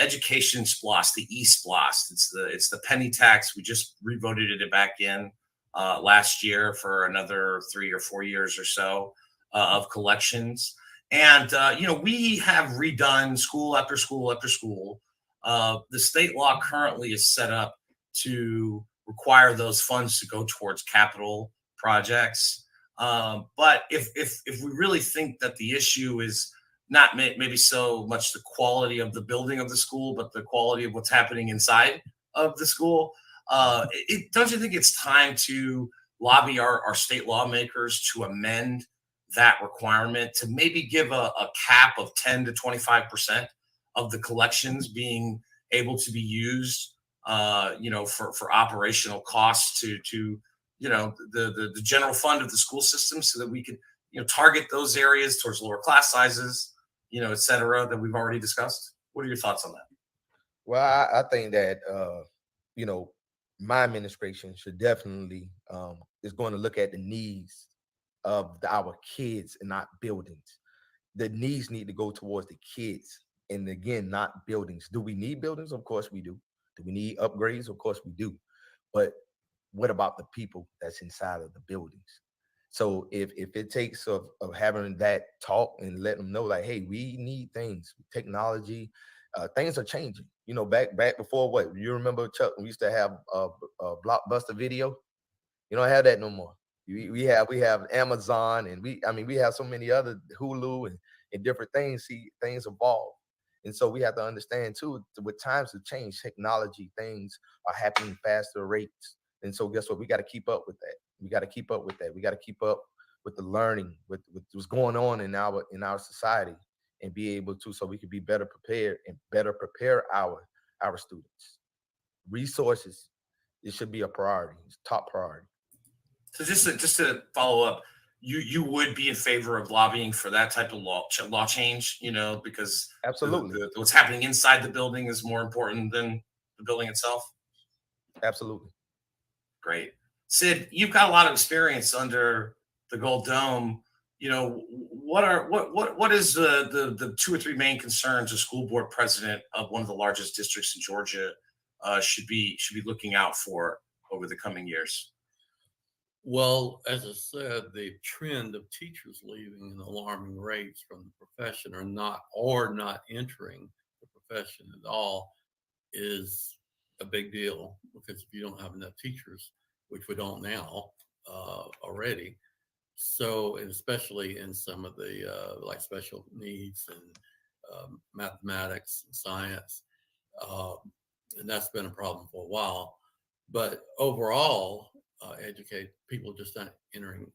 education splosh, the e-splosh. It's the penny tax. We just revoted it back in last year for another 3 or 4 years or so of collections. And we have redone school after school after school. The state law currently is set up to require those funds to go towards capital projects. But if we really think that the issue is not maybe so much the quality of the building of the school, but the quality of what's happening inside of the school, don't you think it's time to lobby our state lawmakers to amend that requirement, to maybe give a cap of 10 to 25% of the collections being able to be used for operational costs to the general fund of the school system, so that we could target those areas towards lower class sizes, et cetera, that we've already discussed? What are your thoughts on that? Well, I think that my administration should definitely is going to look at the needs of our kids and not buildings. The needs need to go towards the kids, and again, not buildings. Do we need buildings? Of course we do. Do we need upgrades? Of course we do. But what about the people that's inside of the buildings? So if it takes of having that talk and let them know, like, hey, we need things, technology, things are changing. Back before, what you remember, Chuck, we used to have a Blockbuster Video. You don't have that no more. We have Amazon, and we have so many other Hulu and different things. See, things evolve. And so we have to understand too, with times have changed, technology, things are happening faster rates. And so guess what? We got to keep up with that. We got to keep up with that. We got to keep up with the learning, with what's going on in our society, and be able to, so we can be better prepared and better prepare our students. Resources, it should be a priority. It's top priority. So just to follow up, you would be in favor of lobbying for that type of law change, because absolutely what's happening inside the building is more important than the building itself? Absolutely. Great. Sid, you've got a lot of experience under the Gold Dome. What is the 2 or 3 main concerns a school board president of one of the largest districts in Georgia should be looking out for over the coming years? Well, as I said, the trend of teachers leaving in alarming rates from the profession or not entering the profession at all is a big deal, because if you don't have enough teachers, which we don't now already, so, and especially in some of the like special needs and mathematics and science, and that's been a problem for a while. But overall, educate people just not entering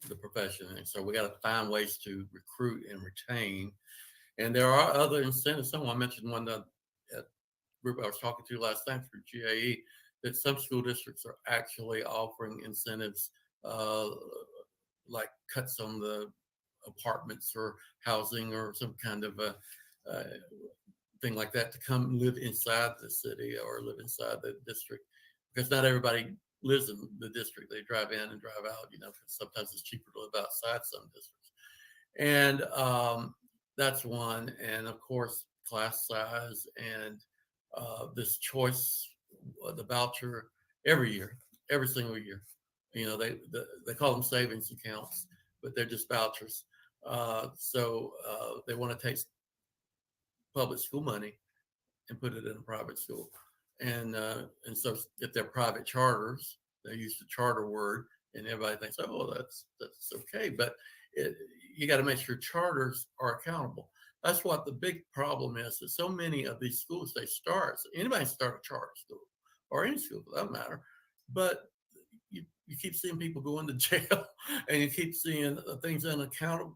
the profession, and so we got to find ways to recruit and retain. And there are other incentives. Someone mentioned one that group I was talking to last night for GAE, that some school districts are actually offering incentives like cuts on the apartments or housing or some kind of a thing like that to come live inside the city or live inside the district, because not everybody lives in the district. They drive in and drive out, because sometimes it's cheaper to live outside some districts. And that's one. And of course, class size and this choice, the voucher every year, every single year. They call them savings accounts, but they're just vouchers. So they want to take public school money and put it in a private school. And so if they're private charters, they use the charter word, and everybody thinks, oh, that's okay. But you got to make sure charters are accountable. That's what the big problem is. That so many of these schools, they start, anybody can start a charter school or any school for that matter, but you keep seeing people go into jail, and you keep seeing things unaccounted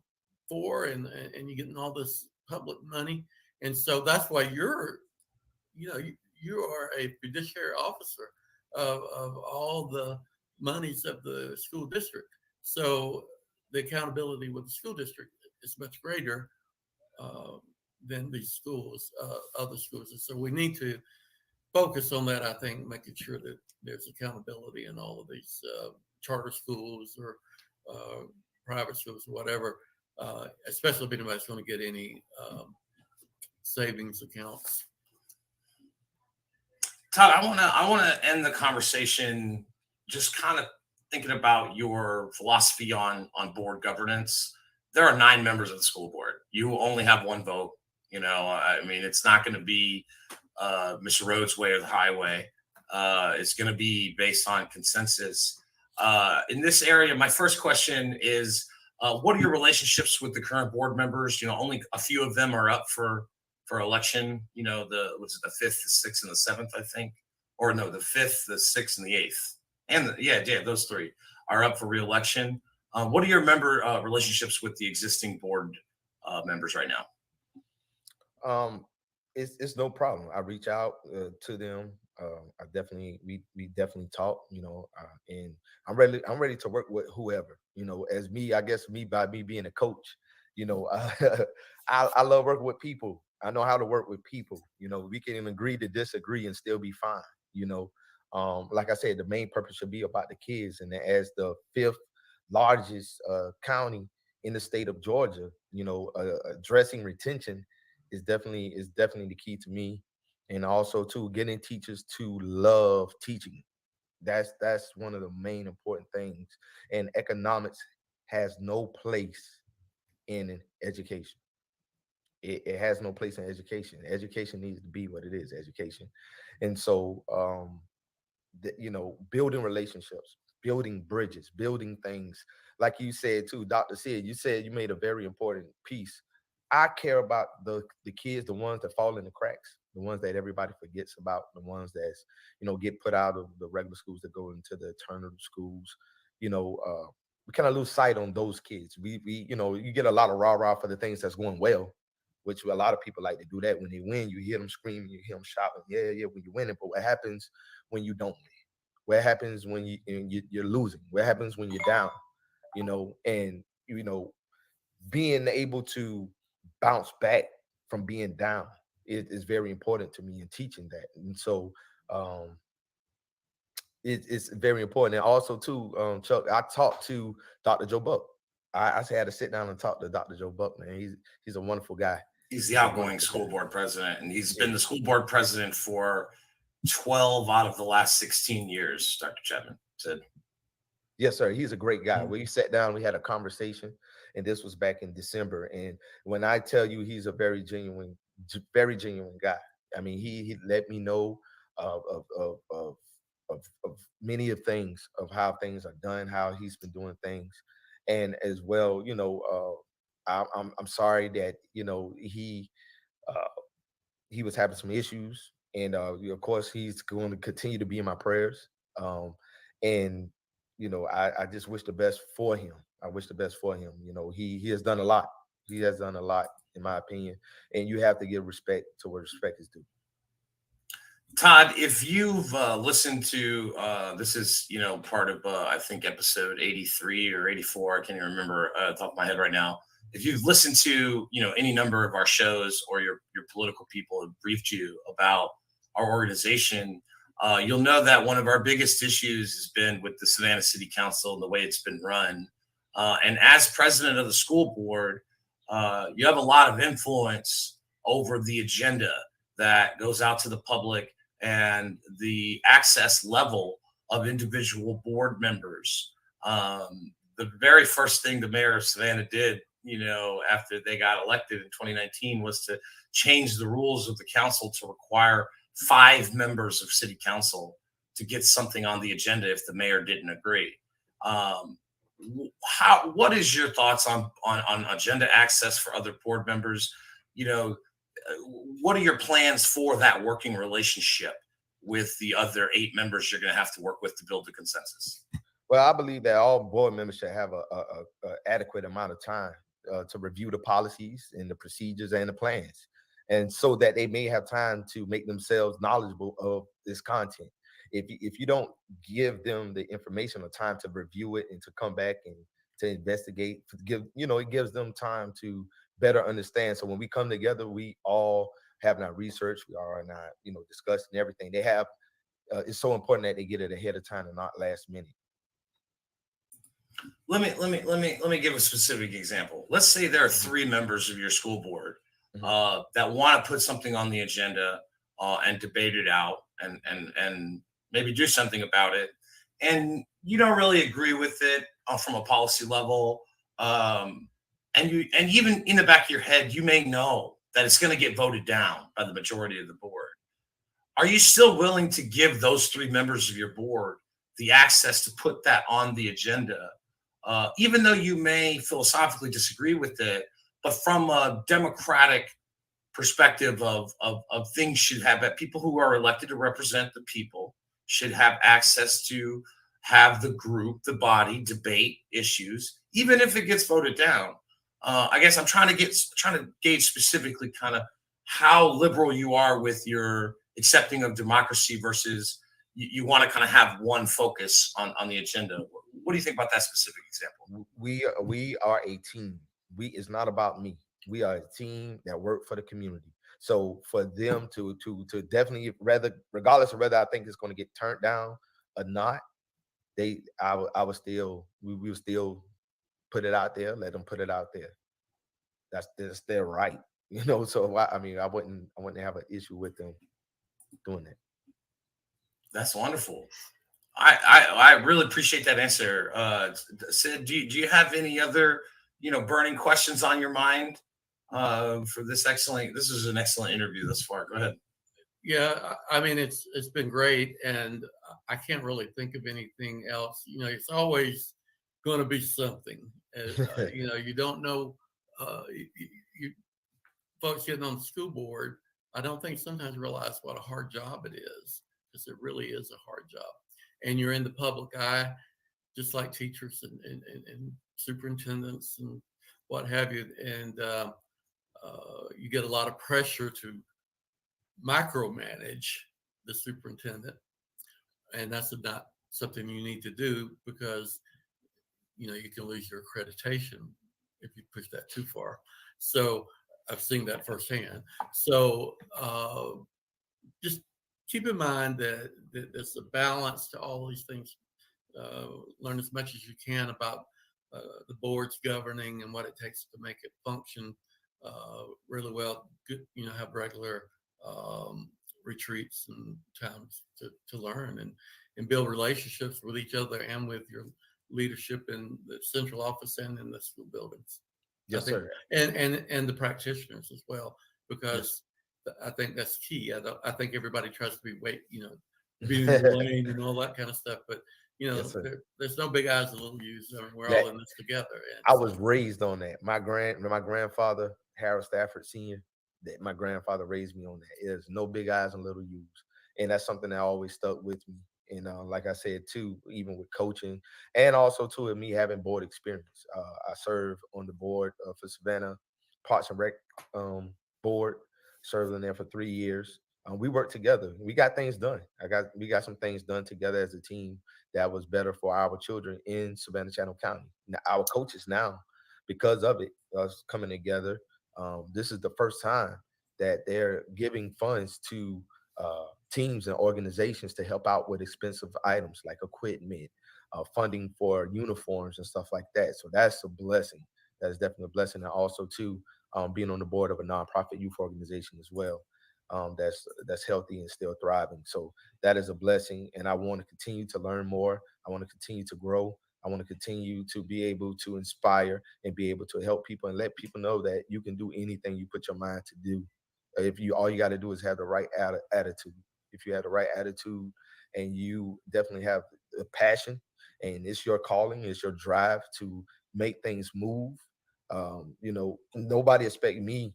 for, and you're getting all this public money. And so that's why you are a fiduciary officer of all the monies of the school district. So the accountability with the school district is much greater than these schools, other schools. And so we need to focus on that, I think, making sure that there's accountability in all of these charter schools or private schools or whatever, especially if anybody's going to get any savings accounts. Todd, I want to end the conversation just kind of thinking about your philosophy on board governance. There are 9 members of the school board. You only have 1 vote. I mean, it's not going to be Mr. Rhodes' way or the highway. It's going to be based on consensus. In this area, my first question is, what are your relationships with the current board members? Only a few of them are up for election. The 5th, the 6th, and the 7th, I think, or no, the 5th, the 6th, and the 8th, and those 3 are up for re-election. What are your member relationships with the existing board members right now? It's no problem. I reach out to them. We definitely talk, and I'm ready to work with whoever, as me, I guess by me being a coach, I love working with people. I know how to work with people. We can agree to disagree and still be fine. Like I said, the main purpose should be about the kids. And as the 5th largest county in the state of Georgia, addressing retention is definitely the key to me. And also too, getting teachers to love teaching. That's one of the main important things. And economics has no place in education. It has no place in education. Education needs to be what it is, education. And so, building relationships, building bridges, building things. Like you said too, Dr. Sid, you said you made a very important piece. I care about the kids, the ones that fall in the cracks, the ones that everybody forgets about, the ones that's, get put out of the regular schools that go into the alternative schools. We kind of lose sight on those kids. We you get a lot of rah-rah for the things that's going well, which a lot of people like to do that. When they win, you hear them screaming, you hear them shouting, yeah, when you win it. But what happens when you don't win? What happens when you're losing? What happens when you're down? And being able to bounce back from being down is very important to me in teaching that. And so it's very important. And also too, Chuck, I talked to Dr. Joe Buck. I had to sit down and talk to Dr. Joe Buck, man. He's a wonderful guy. He's the outgoing school board president, and he's been the school board president for 12 out of the last 16 years, Dr. Chapman said. Yes, sir. He's a great guy. We sat down, we had a conversation, and this was back in December. And when I tell you he's a very genuine guy, I mean, he let me know of many of things, of how things are done, how he's been doing things. And as well, I'm sorry that, he was having some issues. And of course, he's going to continue to be in my prayers. And I just wish the best for him. I wish the best for him. He has done a lot. He has done a lot, in my opinion. And you have to give respect to where respect is due. Todd, if you've listened to this is part of I think episode 83 or 84, I can't even remember off the top of my head right now. if you've listened to any number of our shows, or your political people have briefed you about our organization, you'll know that one of our biggest issues has been with the Savannah City Council and the way it's been run. And as president of the school board, you have a lot of influence over the agenda that goes out to the public and the access level of individual board members. The very first thing the mayor of Savannah did, after they got elected in 2019, was to change the rules of the council to require 5 members of city council to get something on the agenda if the mayor didn't agree. What is your thoughts on agenda access for other board members? What are your plans for that working relationship with the other 8 members you're going to have to work with to build the consensus? Well, I believe that all board members should have a adequate amount of time to review the policies and the procedures and the plans, and so that they may have time to make themselves knowledgeable of this content. If you don't give them the information or time to review it and to come back and to investigate, it gives them time to better understand. So when we come together, we all have our research, we are not, discussing everything. They have. It's so important that they get it ahead of time and not last minute. Let me give a specific example. Let's say there are 3 members of your school board that want to put something on the agenda and debate it out and maybe do something about it, and you don't really agree with it from a policy level, and even in the back of your head, you may know that it's going to get voted down by the majority of the board. Are you still willing to give those 3 members of your board the access to put that on the agenda, even though you may philosophically disagree with it, but from a democratic perspective of things should have that people who are elected to represent the people should have access to have the group, the body debate issues, even if it gets voted down? I guess I'm trying to gauge specifically kind of how liberal you are with your accepting of democracy versus you want to kind of have one focus on the agenda. What do you think about that specific example? We are a team. It's not about me. We are a team that work for the community. So for them to definitely, regardless of whether I think it's going to get turned down or not, we will still put it out there. Let them put it out there. That's their right, So I wouldn't have an issue with them doing that. That's wonderful. I really appreciate that answer. Sid, do you have any other burning questions on your mind for this excellent? This is an excellent interview thus far. Go ahead. Yeah, I mean it's been great, and I can't really think of anything else. It's always going to be something. You don't know. You folks getting on the school board, I don't think sometimes realize what a hard job it is, because it really is a hard job. And you're in the public eye, just like teachers and superintendents and what have you. And you get a lot of pressure to micromanage the superintendent. And that's not something you need to do, because, you can lose your accreditation if you push that too far. So I've seen that firsthand. So just keep in mind that there's a balance to all these things. Learn as much as you can about the board's governing and what it takes to make it function really well. Good, have regular retreats and times to learn and build relationships with each other and with your leadership in the central office and in the school buildings. Yes, sir. And the practitioners as well, because I think that's key. I think everybody tries to be being in the lane and all that kind of stuff, but Yes, there's no big eyes and little U's. I mean, we're all in this together. And I was raised on that. My grandfather, Harold Stafford Sr., that my grandfather raised me on that. There's no big eyes and little U's, and that's something that always stuck with me. And like I said too, even with coaching, and also too with me having board experience. I served on the board for Savannah Parks and Rec board. Served in there for 3 years. We worked together. We got things done. We got some things done together as a team that was better for our children in Savannah-Chatham County. Now, our coaches now, because of it, us coming together. This is the first time that they're giving funds to teams and organizations to help out with expensive items like equipment, funding for uniforms and stuff like that. So that's a blessing. That is definitely a blessing. And also too, being on the board of a nonprofit youth organization as well. That's healthy and still thriving. So that is a blessing. And I want to continue to learn more. I want to continue to grow. I want to continue to be able to inspire and be able to help people and let people know that you can do anything you put your mind to do. If you all you got to do is have the right attitude. If you have the right attitude and you definitely have the passion and it's your calling, it's your drive to make things move. Nobody expect me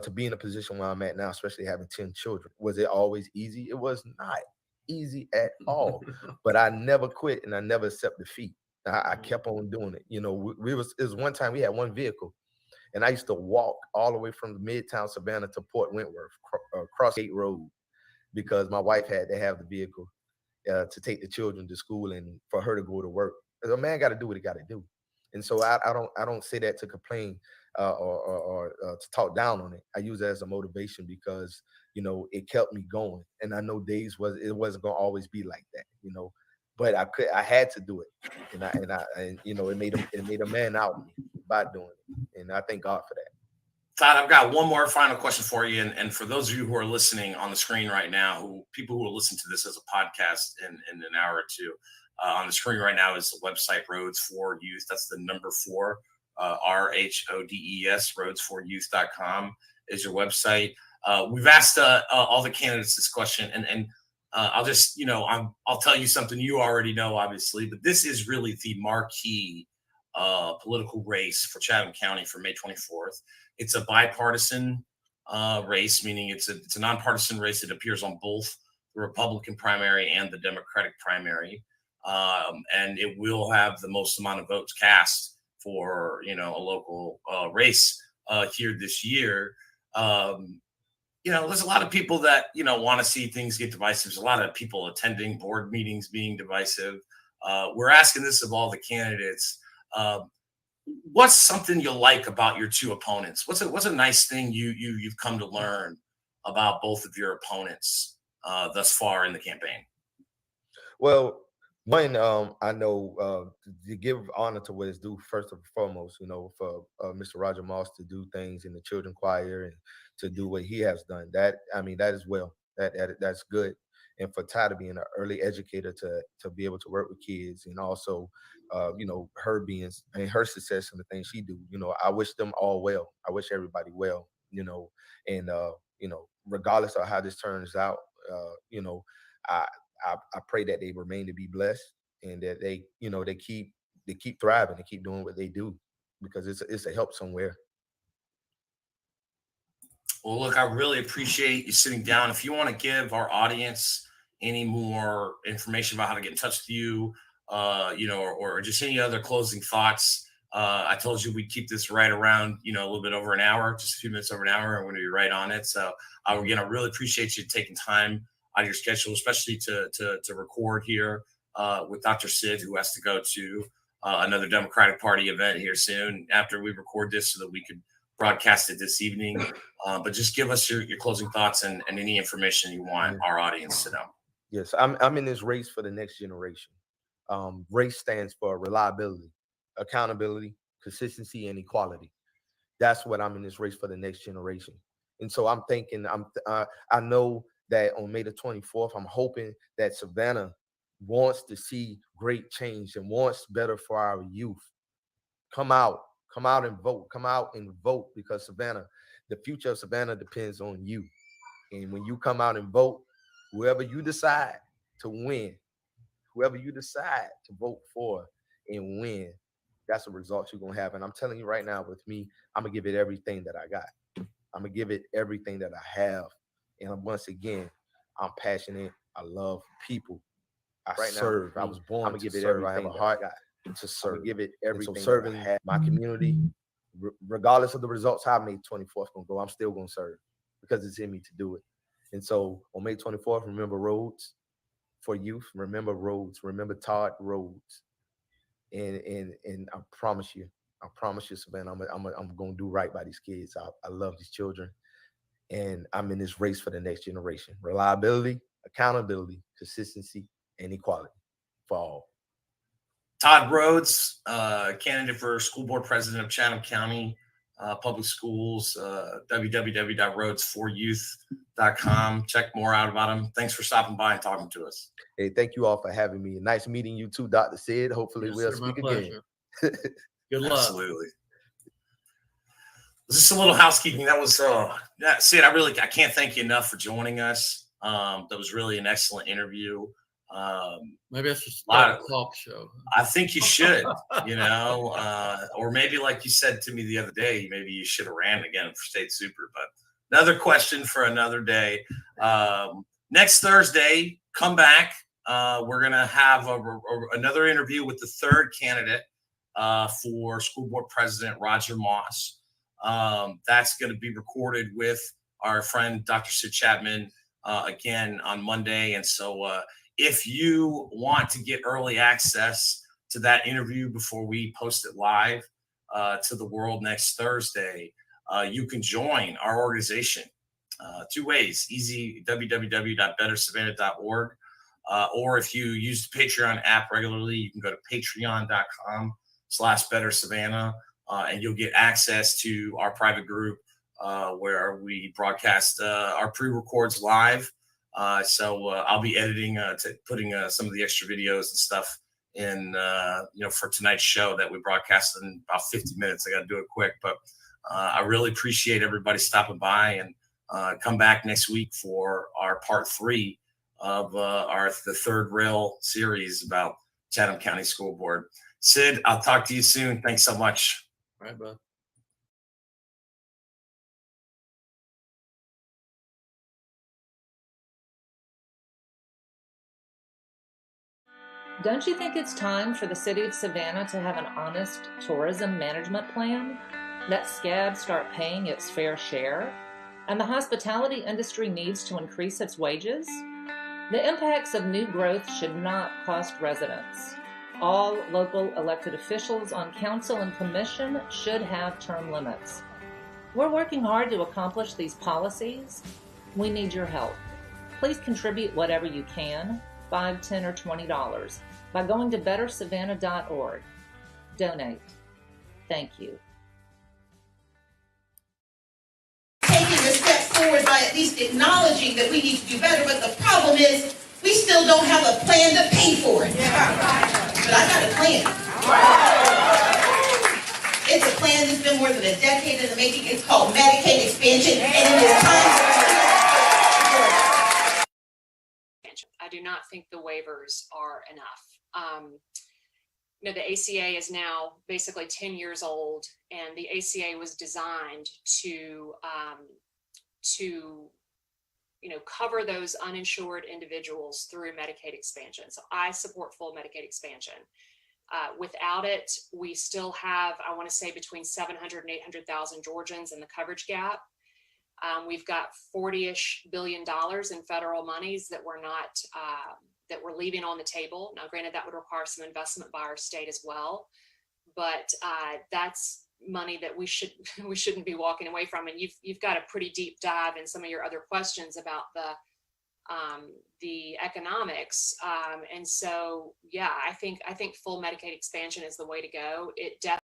to be in a position where I'm at now, especially having 10 children. Was it always easy? It was not easy at all. But I never quit and I never accept defeat. I kept on doing it. It was one time we had one vehicle, and I used to walk all the way from the Midtown Savannah to Port Wentworth, across Gate Road, because my wife had to have the vehicle to take the children to school and for her to go to work. A man got to do what he got to do, and so I don't say that to complain or to talk down on it. I use it as a motivation because it kept me going, and I know it wasn't gonna always be like that, but I had to do it, and it made a man out of me by doing it, and I thank God for that. Todd, I've got one more final question for you. And for those of you who are listening on the screen right now, people who will listen to this as a podcast in an hour or two, on the screen right now is the website Rhodes for Youth. That's the number 4, RHODES, Rhodes4Youth.com is your website. We've asked all the candidates this question, and I'll just, I'll tell you something you already know, obviously, but this is really the marquee political race for Chatham County for May 24th. It's a bipartisan race, meaning it's a nonpartisan race that appears on both the Republican primary and the Democratic primary, and it will have the most amount of votes cast for a local race here this year. There's a lot of people that want to see things get divisive. There's a lot of people attending board meetings being divisive. We're asking this of all the candidates. What's something you like about your two opponents? What's a nice thing you've come to learn about both of your opponents thus far in the campaign? Well, one, I know to give honor to what is due first and foremost, for Mr. Roger Moss to do things in the children choir and to do what he has done. That is well. That's good. And for Todd to be an early educator to be able to work with kids, and also her being and her success and the things she do, I wish them all well. I wish everybody well, and regardless of how this turns out, I pray that they remain to be blessed and that they keep thriving and keep doing what they do, because it's a help somewhere. Well, look, I really appreciate you sitting down. If you want to give our audience any more information about how to get in touch with you, or just any other closing thoughts, I told you we'd keep this right around, a little bit over an hour, just a few minutes over an hour. I'm going to be right on it. So again, I really appreciate you taking time out of your schedule, especially to record here with Dr. Sid, who has to go to another Democratic Party event here soon after we record this, so that we could broadcast it this evening. But just give us your closing thoughts and any information you want our audience to know. Yes, I'm in this race for the next generation. Race stands for reliability, accountability, consistency, and equality. That's what I'm in this race for the next generation. And so I'm thinking, I know that on May the 24th, I'm hoping that Savannah wants to see great change and wants better for our youth. Come out and vote, because Savannah, the future of Savannah depends on you. And when you come out and vote, whoever you decide to win, whoever you decide to vote for and win, that's the result you're going to have. And I'm telling you right now, with me, I'm going to give it everything that I got. I'm going to give it everything that I have. And once again, I'm passionate. I love people. I serve. I was born to serve. I have a heart to serve. I'm going to give it everything. So serving my community, regardless of the results, how May 24th going to go, I'm still going to serve, because it's in me to do it. And so on May 24th, remember Rhodes for Youth. Remember Rhodes. Remember Todd Rhodes. And I promise you, I promise you, Savannah, I'm going to do right by these kids. I love these children, and I'm in this race for the next generation. Reliability, accountability, consistency, and equality for all. Todd Rhodes, candidate for school board president of Chatham County Public Schools, www.rhodes4youth.com. Check more out about him. Thanks for stopping by and talking to us. Hey, thank you all for having me. Nice meeting you too, Dr. Sid. Hopefully we'll speak again. Good luck. Absolutely. Just a little housekeeping. That was Sid. I can't thank you enough for joining us. That was really an excellent interview. Maybe I should start a talk show. I think you should, or maybe like you said to me the other day, maybe you should have ran again for state super. But another question for another day. Next Thursday, come back. We're gonna have another interview with the third candidate for school board president, Roger Moss. That's going to be recorded with our friend Dr. Sid Chapman again on Monday. And so if you want to get early access to that interview before we post it live to the world next Thursday, you can join our organization. Two ways: easy, www.bettersavannah.org, or if you use the Patreon app regularly, you can go to patreon.com/bettersavannah, and you'll get access to our private group where we broadcast our pre-records live. So I'll be editing, putting some of the extra videos and stuff in, for tonight's show that we broadcast in about 50 minutes. I got to do it quick, but I really appreciate everybody stopping by, and come back next week for our part 3 of the third rail series about Chatham County School Board. Sid, I'll talk to you soon. Thanks so much. All right, bud. Don't you think it's time for the city of Savannah to have an honest tourism management plan? Let SCAD start paying its fair share? And the hospitality industry needs to increase its wages? The impacts of new growth should not cost residents. All local elected officials on council and commission should have term limits. We're working hard to accomplish these policies. We need your help. Please contribute whatever you can, $5, $10, or $20, by going to bettersavannah.org. Donate. Thank you. Taking a step forward by at least acknowledging that we need to do better, but the problem is we still don't have a plan to pay for it. But I got a plan. It's a plan that's been more than a decade in the making. It's called Medicaid expansion, and it is time for I do not think the waivers are enough. The ACA is now basically 10 years old, and the ACA was designed to cover those uninsured individuals through Medicaid expansion. So I support full Medicaid expansion. Without it, we still have, I want to say, between 700 and 800,000 Georgians in the coverage gap. We've got $40-ish billion in federal monies that we're not, that we're leaving on the table. Now, granted, that would require some investment by our state as well, but that's money that we shouldn't be walking away from. And you've got a pretty deep dive in some of your other questions about the economics. And so, yeah, I think full Medicaid expansion is the way to go. It definitely.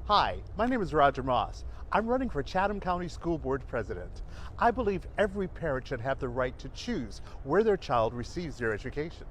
Hi, my name is Roger Moss. I'm running for Chatham County School Board President. I believe every parent should have the right to choose where their child receives their education.